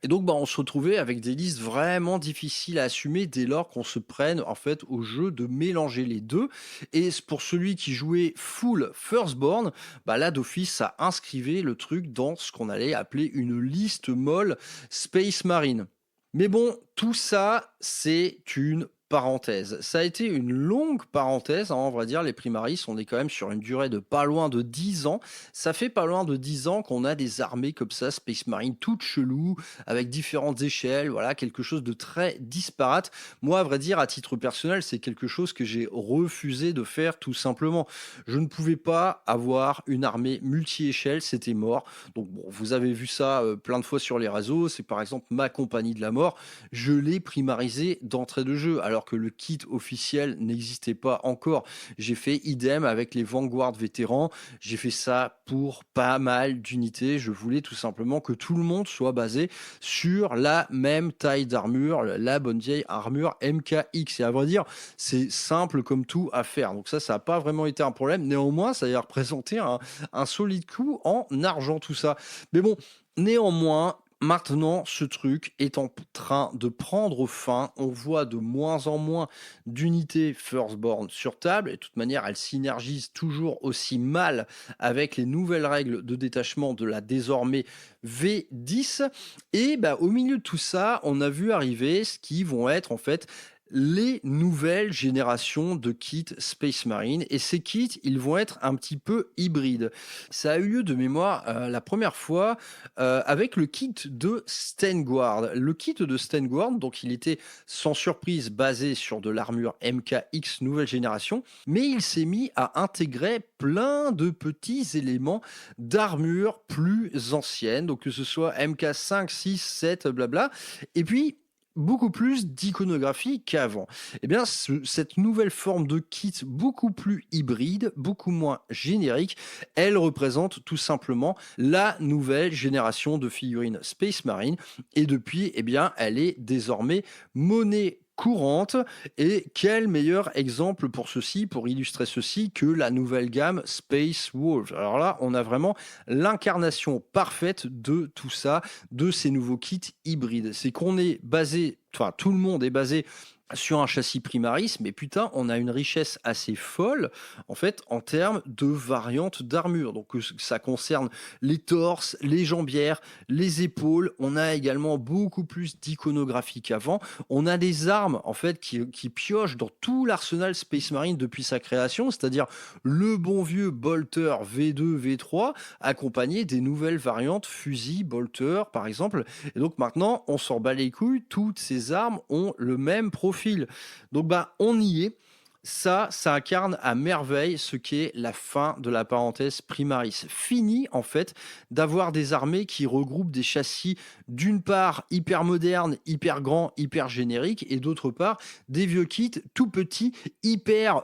Et donc, on se retrouvait avec des listes vraiment difficiles à assumer dès lors qu'on se prenne en fait au jeu de mélanger les deux. Et pour celui qui jouait full Firstborn, là d'office, ça inscrivait le truc dans ce qu'on allait appeler une liste molle Space Marine. Mais bon, tout ça, c'est une parenthèse. Ça a été une longue parenthèse, on va dire, les Primaris, on est quand même sur une durée de pas loin de 10 ans. Ça fait pas loin de 10 ans qu'on a des armées comme ça, Space Marine, toutes cheloues, avec différentes échelles, voilà, quelque chose de très disparate. Moi, à vrai dire, à titre personnel, c'est quelque chose que j'ai refusé de faire tout simplement. Je ne pouvais pas avoir une armée multi-échelle, c'était mort. Donc bon, vous avez vu ça plein de fois sur les réseaux, c'est par exemple ma compagnie de la mort, je l'ai primarisé d'entrée de jeu, alors que le kit officiel n'existait pas encore. J'ai fait idem avec les Vanguard vétérans, j'ai fait ça pour pas mal d'unités, je voulais tout simplement que tout le monde soit basé sur la même taille d'armure, la bonne vieille armure MKX, et à vrai dire, c'est simple comme tout à faire, donc ça n'a pas vraiment été un problème, néanmoins ça a représenté un solide coup en argent tout ça, mais bon, néanmoins, maintenant, ce truc est en train de prendre fin. On voit de moins en moins d'unités Firstborn sur table. Et de toute manière, elles synergisent toujours aussi mal avec les nouvelles règles de détachement de la désormais V10. Et au milieu de tout ça, on a vu arriver ce qui vont être en fait les nouvelles générations de kits Space Marine, et ces kits, ils vont être un petit peu hybrides. Ça a eu lieu de mémoire la première fois avec le kit de Stengward. Le kit de Stengward, donc il était sans surprise basé sur de l'armure MKX nouvelle génération, mais il s'est mis à intégrer plein de petits éléments d'armure plus ancienne, donc que ce soit MK5, 6, 7, blabla, et puis beaucoup plus d'iconographie qu'avant. Eh bien, cette nouvelle forme de kit beaucoup plus hybride, beaucoup moins générique, elle représente tout simplement la nouvelle génération de figurines Space Marine, et depuis, elle est désormais monnaie courante. Et quel meilleur exemple pour illustrer ceci que la nouvelle gamme Space Wolf. Alors là, on a vraiment l'incarnation parfaite de tout ça, de ces nouveaux kits hybrides. C'est qu'on est basé, tout le monde est basé sur un châssis Primaris, mais putain, on a une richesse assez folle, en fait, en termes de variantes d'armure. Donc, ça concerne les torses, les jambières, les épaules. On a également beaucoup plus d'iconographie qu'avant. On a des armes, en fait, qui piochent dans tout l'arsenal Space Marine depuis sa création, c'est-à-dire le bon vieux bolter V2, V3, accompagné des nouvelles variantes fusil, bolter, par exemple. Et donc, maintenant, on s'en bat les couilles. Toutes ces armes ont le même profil. Donc on y est. Ça incarne à merveille ce qu'est la fin de la parenthèse Primaris. Fini en fait d'avoir des armées qui regroupent des châssis d'une part hyper modernes, hyper grands, hyper génériques et d'autre part des vieux kits tout petits, hyper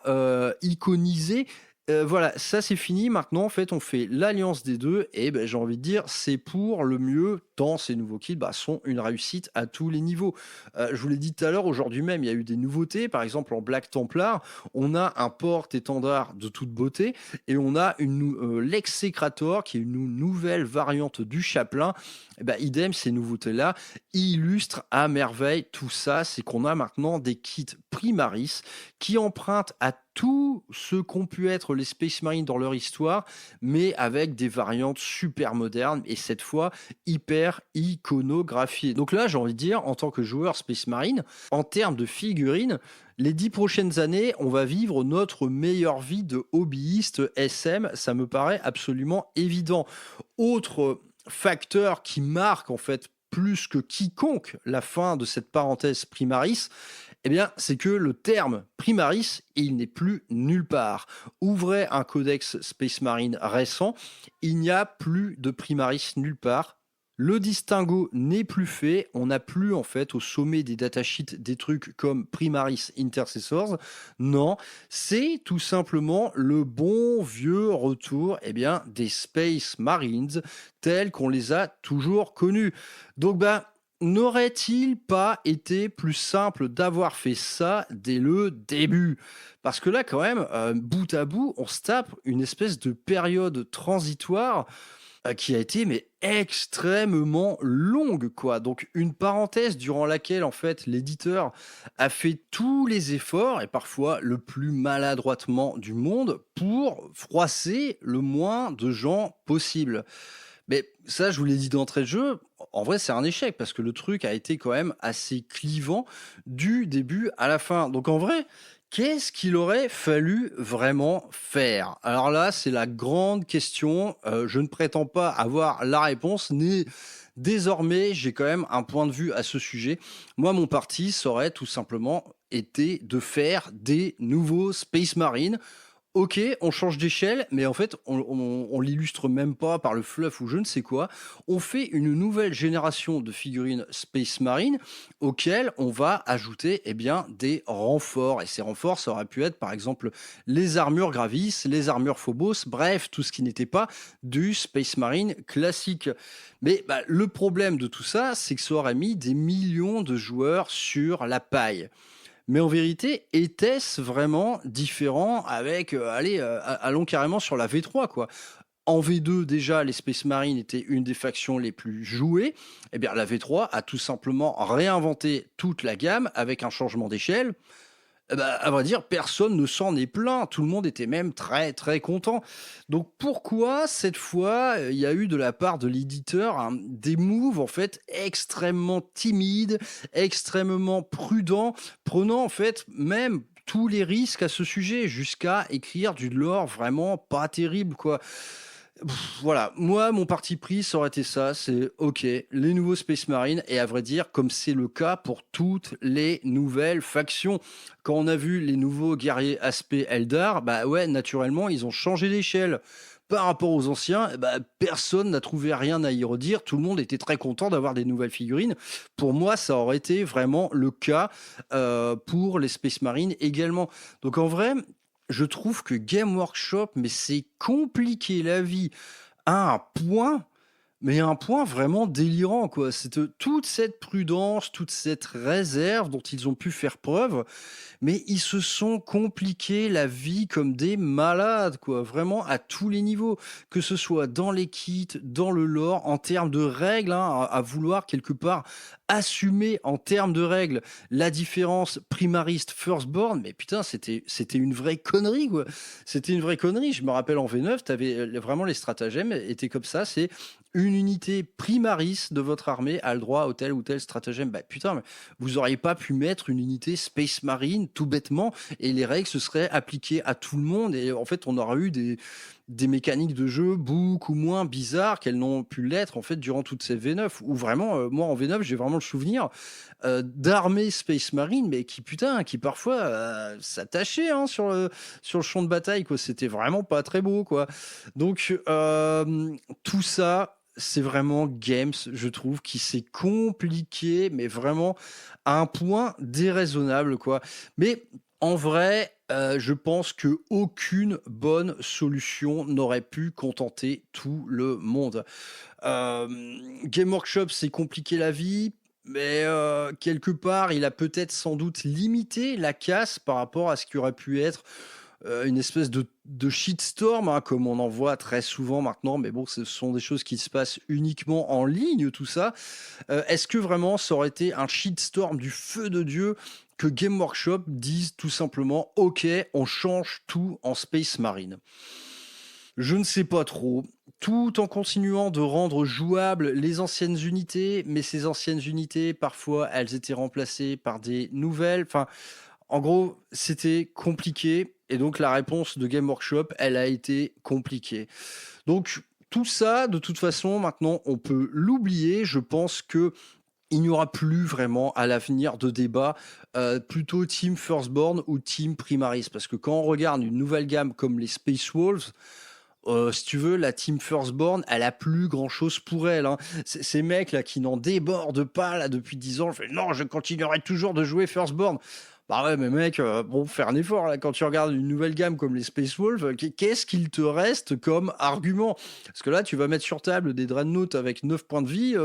iconisés. Voilà, ça c'est fini. Maintenant, en fait, on fait l'alliance des deux et j'ai envie de dire, c'est pour le mieux, tant ces nouveaux kits sont une réussite à tous les niveaux. Je vous l'ai dit tout à l'heure, aujourd'hui même, il y a eu des nouveautés. Par exemple, en Black Templar, on a un porte-étendard de toute beauté et on a l'Execrator qui est une nouvelle variante du Chaplain. Idem, ces nouveautés-là illustrent à merveille tout ça. C'est qu'on a maintenant des kits Primaris qui empruntent à tout ce qu'ont pu être les Space Marines dans leur histoire, mais avec des variantes super modernes et cette fois hyper iconographiées. Donc là, j'ai envie de dire, en tant que joueur Space Marine, en termes de figurines, les 10 prochaines années, on va vivre notre meilleure vie de hobbyiste SM. Ça me paraît absolument évident. Autre facteur qui marque en fait plus que quiconque la fin de cette parenthèse Primaris, c'est que le terme Primaris, il n'est plus nulle part. Ouvrez un codex Space Marine récent, il n'y a plus de Primaris nulle part. Le distinguo n'est plus fait, on n'a plus en fait au sommet des datasheets des trucs comme Primaris Intercessors. Non, c'est tout simplement le bon vieux retour des Space Marines tels qu'on les a toujours connus. Donc n'aurait-il pas été plus simple d'avoir fait ça dès le début? Parce que là, quand même, bout à bout, on se tape une espèce de période transitoire qui a été extrêmement longue, quoi. Donc une parenthèse durant laquelle en fait l'éditeur a fait tous les efforts et parfois le plus maladroitement du monde pour froisser le moins de gens possible. Mais ça, je vous l'ai dit d'entrée de jeu, en vrai, c'est un échec parce que le truc a été quand même assez clivant du début à la fin. Donc en vrai, qu'est-ce qu'il aurait fallu vraiment faire? Alors là, c'est la grande question. Je ne prétends pas avoir la réponse, mais désormais, j'ai quand même un point de vue à ce sujet. Moi, mon parti, ça aurait tout simplement été de faire des nouveaux Space Marines. Ok, on change d'échelle, mais en fait, on l'illustre même pas par le fluff ou je ne sais quoi. On fait une nouvelle génération de figurines Space Marine auxquelles on va ajouter des renforts. Et ces renforts, ça aurait pu être par exemple les armures Gravis, les armures Phobos, bref, tout ce qui n'était pas du Space Marine classique. Mais le problème de tout ça, c'est que ça aurait mis des millions de joueurs sur la paille. Mais en vérité, était-ce vraiment différent avec, allons carrément sur la V3, quoi. En V2, déjà, les Space Marines étaient une des factions les plus jouées. La V3 a tout simplement réinventé toute la gamme avec un changement d'échelle. À vrai dire, personne ne s'en est plaint. Tout le monde était même très, très content. Donc, pourquoi, cette fois, il y a eu de la part de l'éditeur des moves, en fait, extrêmement timides, extrêmement prudents, prenant, en fait, même tous les risques à ce sujet, jusqu'à écrire du lore vraiment pas terrible, quoi. Voilà, moi, mon parti pris, ça aurait été ça, c'est ok, les nouveaux Space Marines, et à vrai dire, comme c'est le cas pour toutes les nouvelles factions. Quand on a vu les nouveaux guerriers aspect Eldar, naturellement, ils ont changé d'échelle. Par rapport aux anciens, personne n'a trouvé rien à y redire, tout le monde était très content d'avoir des nouvelles figurines. Pour moi, ça aurait été vraiment le cas pour les Space Marines également. Donc en vrai, je trouve que Game Workshop, mais c'est compliqué la vie à un point. Mais à un point vraiment délirant, quoi. C'est toute cette prudence, toute cette réserve dont ils ont pu faire preuve, mais ils se sont compliqués la vie comme des malades, quoi. Vraiment à tous les niveaux, que ce soit dans les kits, dans le lore, en termes de règles, hein, à vouloir quelque part assumer en termes de règles la différence primariste firstborn. Mais putain, c'était une vraie connerie, quoi. C'était une vraie connerie. Je me rappelle en V9, t'avais vraiment les stratagèmes étaient comme ça. C'est une unité primaris de votre armée a le droit au tel ou tel stratagème. Bah putain, mais vous auriez pas pu mettre une unité Space Marine tout bêtement et les règles se seraient appliquées à tout le monde et en fait on aurait eu des mécaniques de jeu beaucoup moins bizarres qu'elles n'ont pu l'être en fait durant toutes ces V9 où vraiment moi en V9 j'ai vraiment le souvenir d'armées Space Marine mais qui parfois s'attachaient hein, sur le champ de bataille quoi. C'était vraiment pas très beau quoi. Donc tout ça c'est vraiment Games, je trouve, qui s'est compliqué, mais vraiment à un point déraisonnable, quoi. Mais en vrai, je pense que aucune bonne solution n'aurait pu contenter tout le monde. Euh, Game Workshop s'est compliqué la vie. Mais quelque part, il a peut-être sans doute limité la casse par rapport à ce qui aurait pu être une espèce de shitstorm, hein, comme on en voit très souvent maintenant, mais bon, ce sont des choses qui se passent uniquement en ligne, tout ça. Est-ce que vraiment ça aurait été un shitstorm du feu de Dieu que Game Workshop dise tout simplement, ok, on change tout en Space Marine? Je ne sais pas trop, tout en continuant de rendre jouables les anciennes unités, mais ces anciennes unités, parfois, elles étaient remplacées par des nouvelles. Enfin, en gros, c'était compliqué et donc la réponse de Game Workshop, elle a été compliquée. Donc tout ça, de toute façon, maintenant, on peut l'oublier. Je pense que il n'y aura plus vraiment à l'avenir de débat plutôt Team Firstborn ou Team Primaris. Parce que quand on regarde une nouvelle gamme comme les Space Wolves, si tu veux, la team Firstborn, elle a plus grand chose pour elle. Hein. Ces mecs là qui n'en débordent pas là depuis 10 ans, je fais non, je continuerai toujours de jouer Firstborn. Bah ouais, mais mec, bon, faire un effort là. Quand tu regardes une nouvelle gamme comme les Space Wolves, qu'est-ce qu'il te reste comme argument? Parce que là, tu vas mettre sur table des Dreadnoughts avec 9 points de vie.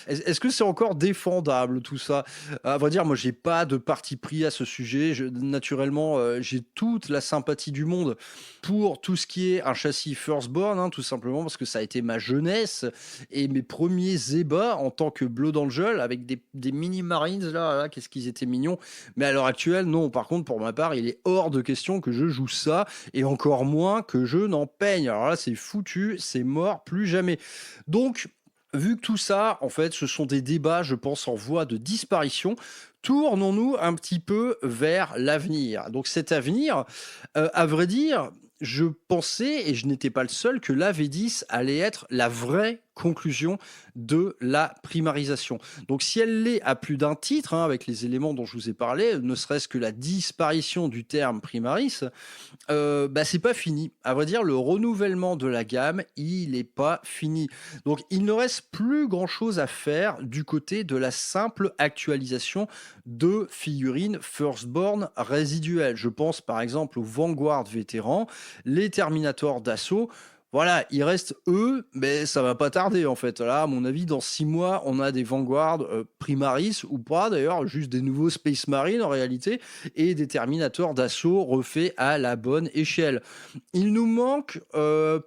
Est-ce que c'est encore défendable tout ça? À vrai dire, moi, j'ai pas de parti pris à ce sujet. Naturellement, j'ai toute la sympathie du monde pour tout ce qui est un châssis Firstborn, hein, tout simplement parce que ça a été ma jeunesse et mes premiers ébats en tant que Blood Angel avec des mini Marines là, qu'est-ce qu'ils étaient mignons. Mais à l'heure actuelle, non. Par contre, pour ma part, il est hors de question que je joue ça et encore moins que je n'en peigne. Alors là, c'est foutu, c'est mort, plus jamais. Donc, vu que tout ça, en fait, ce sont des débats, je pense, en voie de disparition, tournons-nous un petit peu vers l'avenir. Donc cet avenir, à vrai dire, je pensais, et je n'étais pas le seul, que l'AV10 allait être la vraie conclusion de la primarisation. Donc si elle l'est à plus d'un titre, hein, avec les éléments dont je vous ai parlé, ne serait-ce que la disparition du terme primaris, c'est pas fini. À vrai dire, le renouvellement de la gamme, il n'est pas fini. Donc il ne reste plus grand-chose à faire du côté de la simple actualisation de figurines Firstborn résiduelles. Je pense par exemple aux Vanguard vétérans, les Terminators d'assaut. Voilà, il reste eux, mais ça va pas tarder en fait. Là, à mon avis, dans 6 mois, on a des Vanguard Primaris ou pas d'ailleurs, juste des nouveaux Space Marine en réalité, et des Terminators d'assaut refaits à la bonne échelle. Il nous manque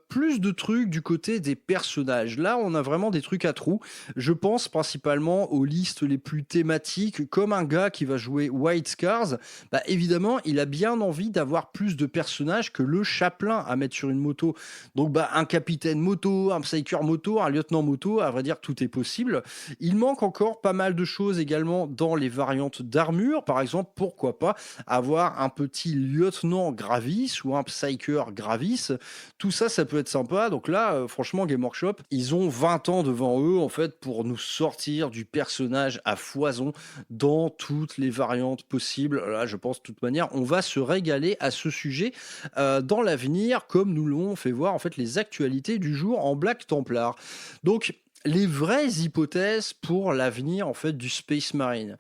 plus de trucs du côté des personnages. Là, on a vraiment des trucs à trous. Je pense principalement aux listes les plus thématiques, comme un gars qui va jouer White Scars. Bah, évidemment, il a bien envie d'avoir plus de personnages que le chaplain à mettre sur une moto. Donc, un capitaine moto, un psyker moto, un lieutenant moto, à vrai dire, tout est possible. Il manque encore pas mal de choses également dans les variantes d'armure. Par exemple, pourquoi pas avoir un petit lieutenant Gravis ou un psyker Gravis. Tout ça, ça peut être sympa. Donc là, franchement, Game Workshop, ils ont 20 ans devant eux, en fait, pour nous sortir du personnage à foison dans toutes les variantes possibles. Là, je pense, de toute manière, on va se régaler à ce sujet dans l'avenir, comme nous l'ont fait voir, en fait, les actualités du jour en Black Templar. Donc, les vraies hypothèses pour l'avenir, en fait, du Space Marine.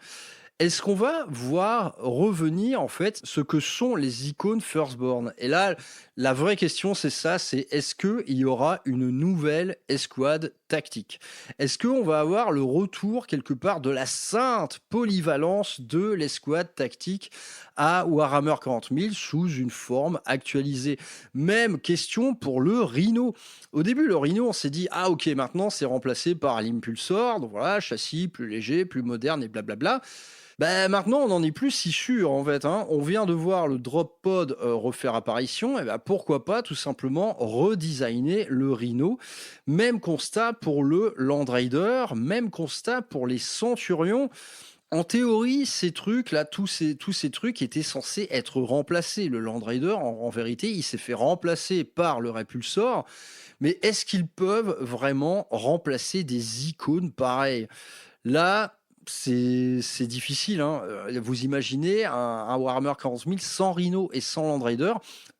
est-ce qu'on va voir revenir en fait ce que sont les icônes Firstborn? Et là, la vraie question c'est ça, c'est est-ce qu'il y aura une nouvelle escouade tactique? Est-ce qu'on va avoir le retour quelque part de la sainte polyvalence de l'escouade tactique à Warhammer 40 000 sous une forme actualisée? Même question pour le Rhino. Au début, le Rhino, on s'est dit, ah ok, maintenant c'est remplacé par l'Impulsor, donc voilà, châssis plus léger, plus moderne et blablabla. Ben maintenant, on n'en est plus si sûr en fait, hein. On vient de voir le drop pod refaire apparition, et ben pourquoi pas tout simplement redesigner le Rhino. Même constat pour le Land Raider, même constat pour les Centurions. En théorie, ces trucs-là, tous ces trucs étaient censés être remplacés. Le Land Raider, en vérité, il s'est fait remplacer par le Repulsor. Mais est-ce qu'ils peuvent vraiment remplacer des icônes pareilles? Là, c'est difficile, hein. Vous imaginez un Warhammer 40 000 sans Rhino et sans Land Raider?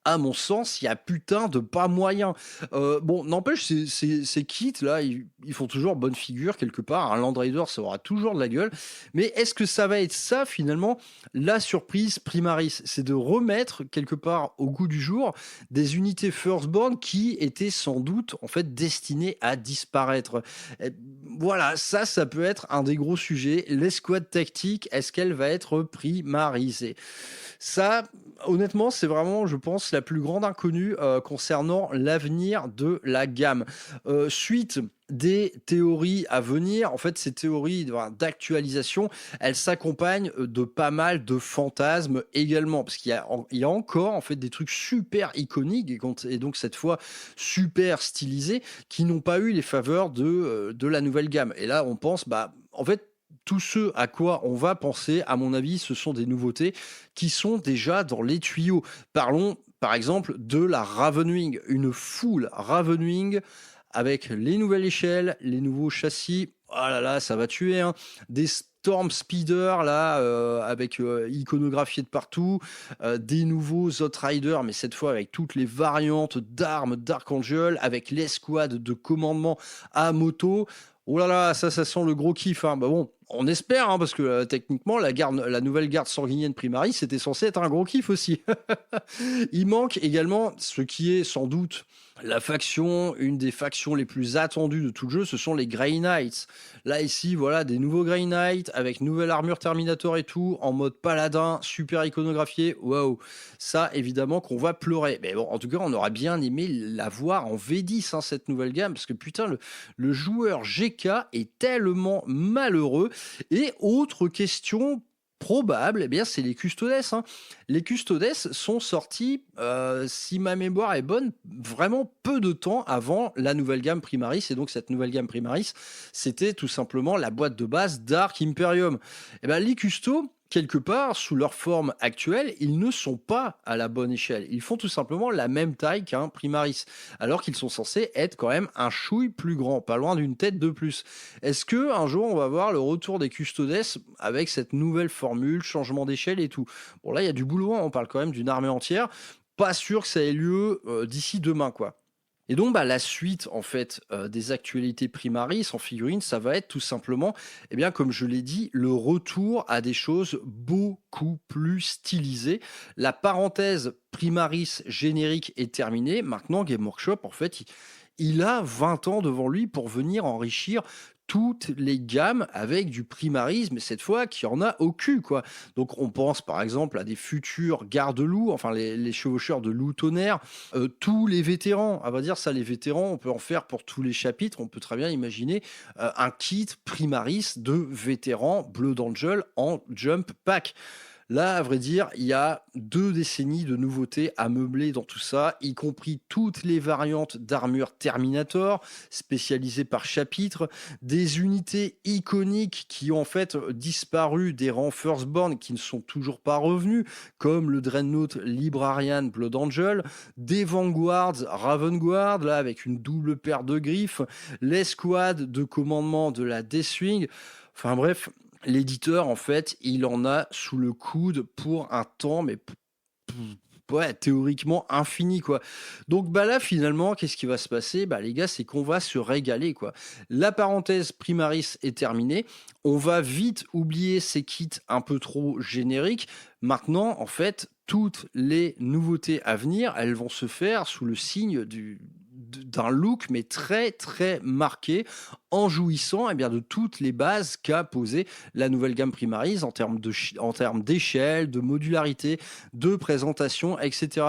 À mon sens, il y a putain de pas moyen. Bon, n'empêche, ces kits là, ils font toujours bonne figure quelque part. Un Land Raider, ça aura toujours de la gueule. Mais est-ce que ça va être ça finalement la surprise Primaris? C'est de remettre quelque part au goût du jour des unités Firstborn qui étaient sans doute en fait destinées à disparaître. Voilà, ça peut être un des gros sujets. L'escouade tactique, est-ce qu'elle va être primarisée? Ça, honnêtement, c'est vraiment, je pense, la plus grande inconnue concernant l'avenir de la gamme. Suite des théories à venir, en fait, ces théories d'actualisation, elles s'accompagnent de pas mal de fantasmes également, parce il y a encore en fait des trucs super iconiques et donc cette fois super stylisés qui n'ont pas eu les faveurs de la nouvelle gamme. Et là, on pense, bah, en fait, tout ce à quoi on va penser, à mon avis, ce sont des nouveautés qui sont déjà dans les tuyaux. Parlons, par exemple, de la Ravenwing, une full Ravenwing avec les nouvelles échelles, les nouveaux châssis. Oh là là, ça va tuer, hein. Des Storm Speeder là, avec iconographié de partout, des nouveaux Outriders, mais cette fois avec toutes les variantes d'armes Dark Angel, avec l'escouade de commandement à moto. Oh là là, ça sent le gros kiff, hein. Bah bon, on espère, hein, parce que techniquement, la nouvelle garde sanguinienne Primaris, c'était censé être un gros kiff aussi. Il manque également ce qui est sans doute une des factions les plus attendues de tout le jeu, ce sont les Grey Knights. Là, ici, voilà, des nouveaux Grey Knights avec nouvelle armure Terminator et tout, en mode paladin, super iconographié. Waouh, ça, évidemment, qu'on va pleurer. Mais bon, en tout cas, on aurait bien aimé la voir en V10, hein, cette nouvelle gamme, parce que putain, le joueur GK est tellement malheureux. Et autre question probable, eh bien, c'est les Custodes, hein. Les Custodes sont sortis, si ma mémoire est bonne, vraiment peu de temps avant la nouvelle gamme Primaris. Et donc, cette nouvelle gamme Primaris, c'était tout simplement la boîte de base Dark Imperium. Eh bien, les Custos, quelque part, sous leur forme actuelle, ils ne sont pas à la bonne échelle. Ils font tout simplement la même taille qu'un Primaris, alors qu'ils sont censés être quand même un chouille plus grand, pas loin d'une tête de plus. Est-ce que un jour on va voir le retour des Custodes avec cette nouvelle formule, changement d'échelle et tout? Bon, là, il y a du boulot, hein, on parle quand même d'une armée entière. Pas sûr que ça ait lieu d'ici demain, quoi. Et donc, bah, la suite, en fait, des actualités Primaris en figurine, ça va être tout simplement, eh bien, comme je l'ai dit, le retour à des choses beaucoup plus stylisées. La parenthèse Primaris générique est terminée. Maintenant, Game Workshop, en fait, il a 20 ans devant lui pour venir enrichir toutes les gammes avec du primarisme, cette fois qui en a au cul, quoi. Donc on pense par exemple à des futurs gardes-loups, enfin les chevaucheurs de loup tonnerre, tous les vétérans, à vrai dire ça, les vétérans, on peut en faire pour tous les chapitres, on peut très bien imaginer un kit primaris de vétérans Blood Angel en jump pack. Là, à vrai dire, il y a 2 décennies de nouveautés à meubler dans tout ça, y compris toutes les variantes d'armure Terminator, spécialisées par chapitre, des unités iconiques qui ont en fait disparu des rangs Firstborn qui ne sont toujours pas revenus, comme le Dreadnought Librarian Blood Angel, des Vanguards Ravenguard, là avec une double paire de griffes, l'escouade de commandement de la Deathwing, enfin bref. L'éditeur, en fait, il en a sous le coude pour un temps, mais ouais, théoriquement infini, quoi. Donc bah là, finalement, qu'est-ce qui va se passer? Bah les gars, c'est qu'on va se régaler, quoi. La parenthèse Primaris est terminée. On va vite oublier ces kits un peu trop génériques. Maintenant, en fait, toutes les nouveautés à venir, elles vont se faire sous le signe d'un look mais très très marqué en jouissant eh bien, de toutes les bases qu'a posé la nouvelle gamme Primaris en termes d'échelle, de modularité, de présentation, etc.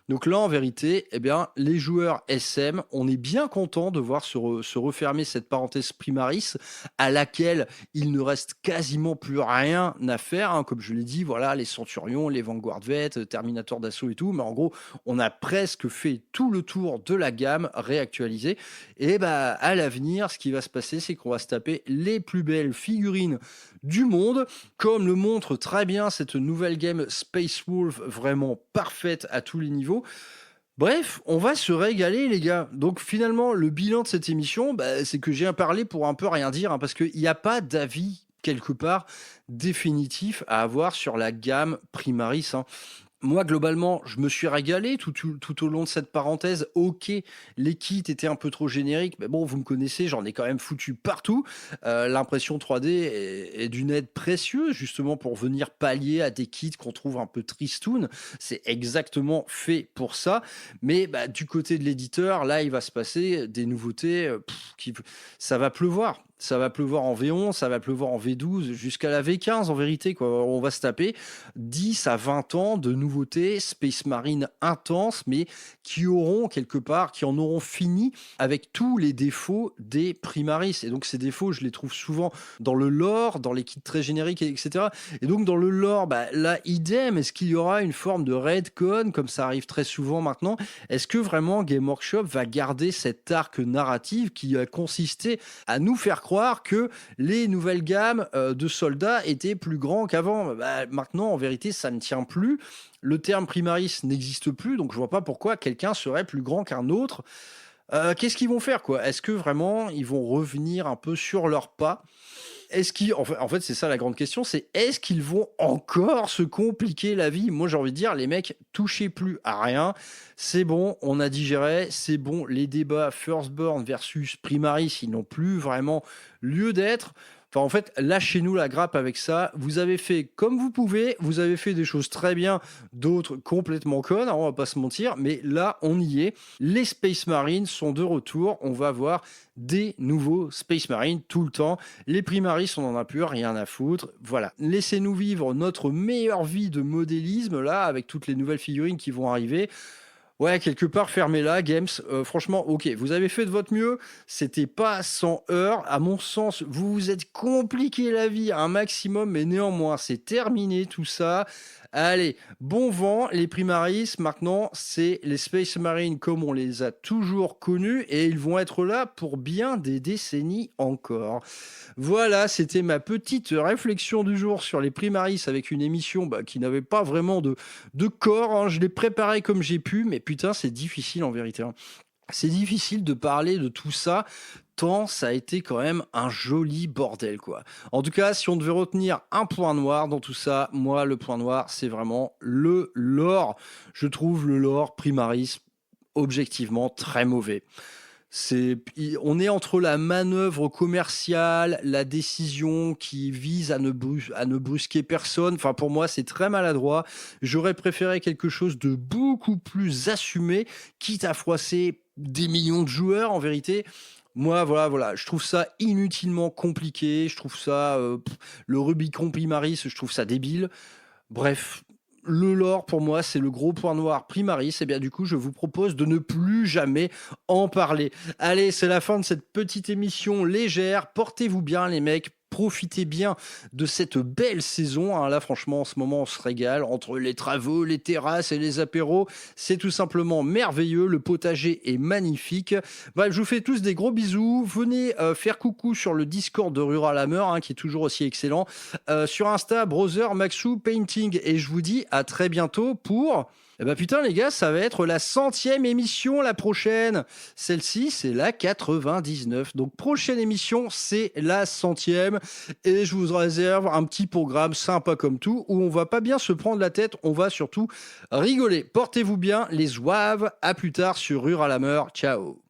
Donc là, en vérité, eh bien, les joueurs SM, on est bien content de voir se refermer cette parenthèse Primaris à laquelle il ne reste quasiment plus rien à faire. Hein. Comme je l'ai dit, voilà, les Centurions, les Vanguard Vet, Terminator d'assaut et tout. Mais en gros, on a presque fait tout le tour de la gamme réactualisée. Et bah, à l'avenir, ce qui va se passer, c'est qu'on va se taper les plus belles figurines du monde, comme le montre très bien cette nouvelle game Space Wolf, vraiment parfaite à tous les niveaux. Bref, on va se régaler les gars. Donc finalement, le bilan de cette émission, bah, c'est que j'ai parlé pour un peu rien dire, hein, parce qu'il n'y a pas d'avis quelque part définitif à avoir sur la gamme Primaris. Hein. Moi, globalement, je me suis régalé tout au long de cette parenthèse. Ok, les kits étaient un peu trop génériques, mais bon, vous me connaissez, j'en ai quand même foutu partout. L'impression 3D est d'une aide précieuse, justement, pour venir pallier à des kits qu'on trouve un peu tristounes. C'est exactement fait pour ça. Mais bah, du côté de l'éditeur, là, il va se passer des nouveautés. Ça va pleuvoir. Ça va pleuvoir en V11, ça va pleuvoir en V12, jusqu'à la V15 en vérité. Quoi. On va se taper 10 à 20 ans de nouveautés Space Marine intenses, mais qui auront quelque part, qui en auront fini avec tous les défauts des Primaris. Et donc ces défauts, je les trouve souvent dans le lore, dans les kits très génériques, etc. Et donc dans le lore, bah, là, idem, est-ce qu'il y aura une forme de redcon, comme ça arrive très souvent maintenant? Est-ce que vraiment Game Workshop va garder cet arc narratif qui a consisté à nous faire croire que les nouvelles gammes de soldats étaient plus grands qu'avant? Bah, maintenant, en vérité, ça ne tient plus. Le terme Primaris n'existe plus, donc je vois pas pourquoi quelqu'un serait plus grand qu'un autre. Qu'est-ce qu'ils vont faire, quoi? Est-ce que vraiment ils vont revenir un peu sur leurs pas? En fait, c'est ça la grande question, c'est est-ce qu'ils vont encore se compliquer la vie? Moi, j'ai envie de dire, les mecs, touchez plus à rien. C'est bon, on a digéré. C'est bon, les débats Firstborn versus Primaris, ils n'ont plus vraiment lieu d'être. Enfin, en fait, lâchez-nous la grappe avec ça. Vous avez fait comme vous pouvez. Vous avez fait des choses très bien, d'autres complètement connes, hein, on va pas se mentir. Mais là, on y est. Les Space Marines sont de retour. On va voir des nouveaux Space Marines tout le temps. Les Primaris, on n'en a plus rien à foutre. Voilà. Laissez-nous vivre notre meilleure vie de modélisme, là, avec toutes les nouvelles figurines qui vont arriver. Ouais, quelque part, fermez-la, Games. Franchement, ok, vous avez fait de votre mieux. C'était pas sans heurts. À mon sens, vous vous êtes compliqué la vie un maximum, mais néanmoins, c'est terminé tout ça. Allez, bon vent, les Primaris. Maintenant, c'est les Space Marines comme on les a toujours connus et ils vont être là pour bien des décennies encore. Voilà, c'était ma petite réflexion du jour sur les Primaris avec une émission qui n'avait pas vraiment de corps. Hein. Je l'ai préparé comme j'ai pu, mais putain, c'est difficile en vérité. Hein. C'est difficile de parler de tout ça, tant ça a été quand même un joli bordel, quoi. En tout cas, si on devait retenir un point noir dans tout ça, moi, le point noir, c'est vraiment le lore. Je trouve le lore Primaris objectivement très mauvais. On est entre la manœuvre commerciale, la décision qui vise à ne brusquer personne. Enfin, pour moi, c'est très maladroit. J'aurais préféré quelque chose de beaucoup plus assumé, quitte à froisser des millions de joueurs, en vérité. Moi, voilà, je trouve ça inutilement compliqué. Je trouve ça, le Rubicon Primaris, je trouve ça débile. Bref, le lore, pour moi, c'est le gros point noir Primaris. Et bien, du coup, je vous propose de ne plus jamais en parler. Allez, c'est la fin de cette petite émission légère. Portez-vous bien, les mecs. Profitez bien de cette belle saison. Hein. Là, franchement, en ce moment, on se régale entre les travaux, les terrasses et les apéros. C'est tout simplement merveilleux. Le potager est magnifique. Bref, je vous fais tous des gros bisous. Venez faire coucou sur le Discord de Rural Hammer, hein, qui est toujours aussi excellent. Sur Insta, Brother, Maxou, Painting. Et je vous dis à très bientôt pour Eh ben putain les gars, ça va être la 100e émission la prochaine. Celle-ci, c'est la 99. Donc prochaine émission, c'est la 100e. Et je vous réserve un petit programme sympa comme tout, où on va pas bien se prendre la tête, on va surtout rigoler. Portez-vous bien les zouaves. À plus tard sur Ruralamer. Ciao.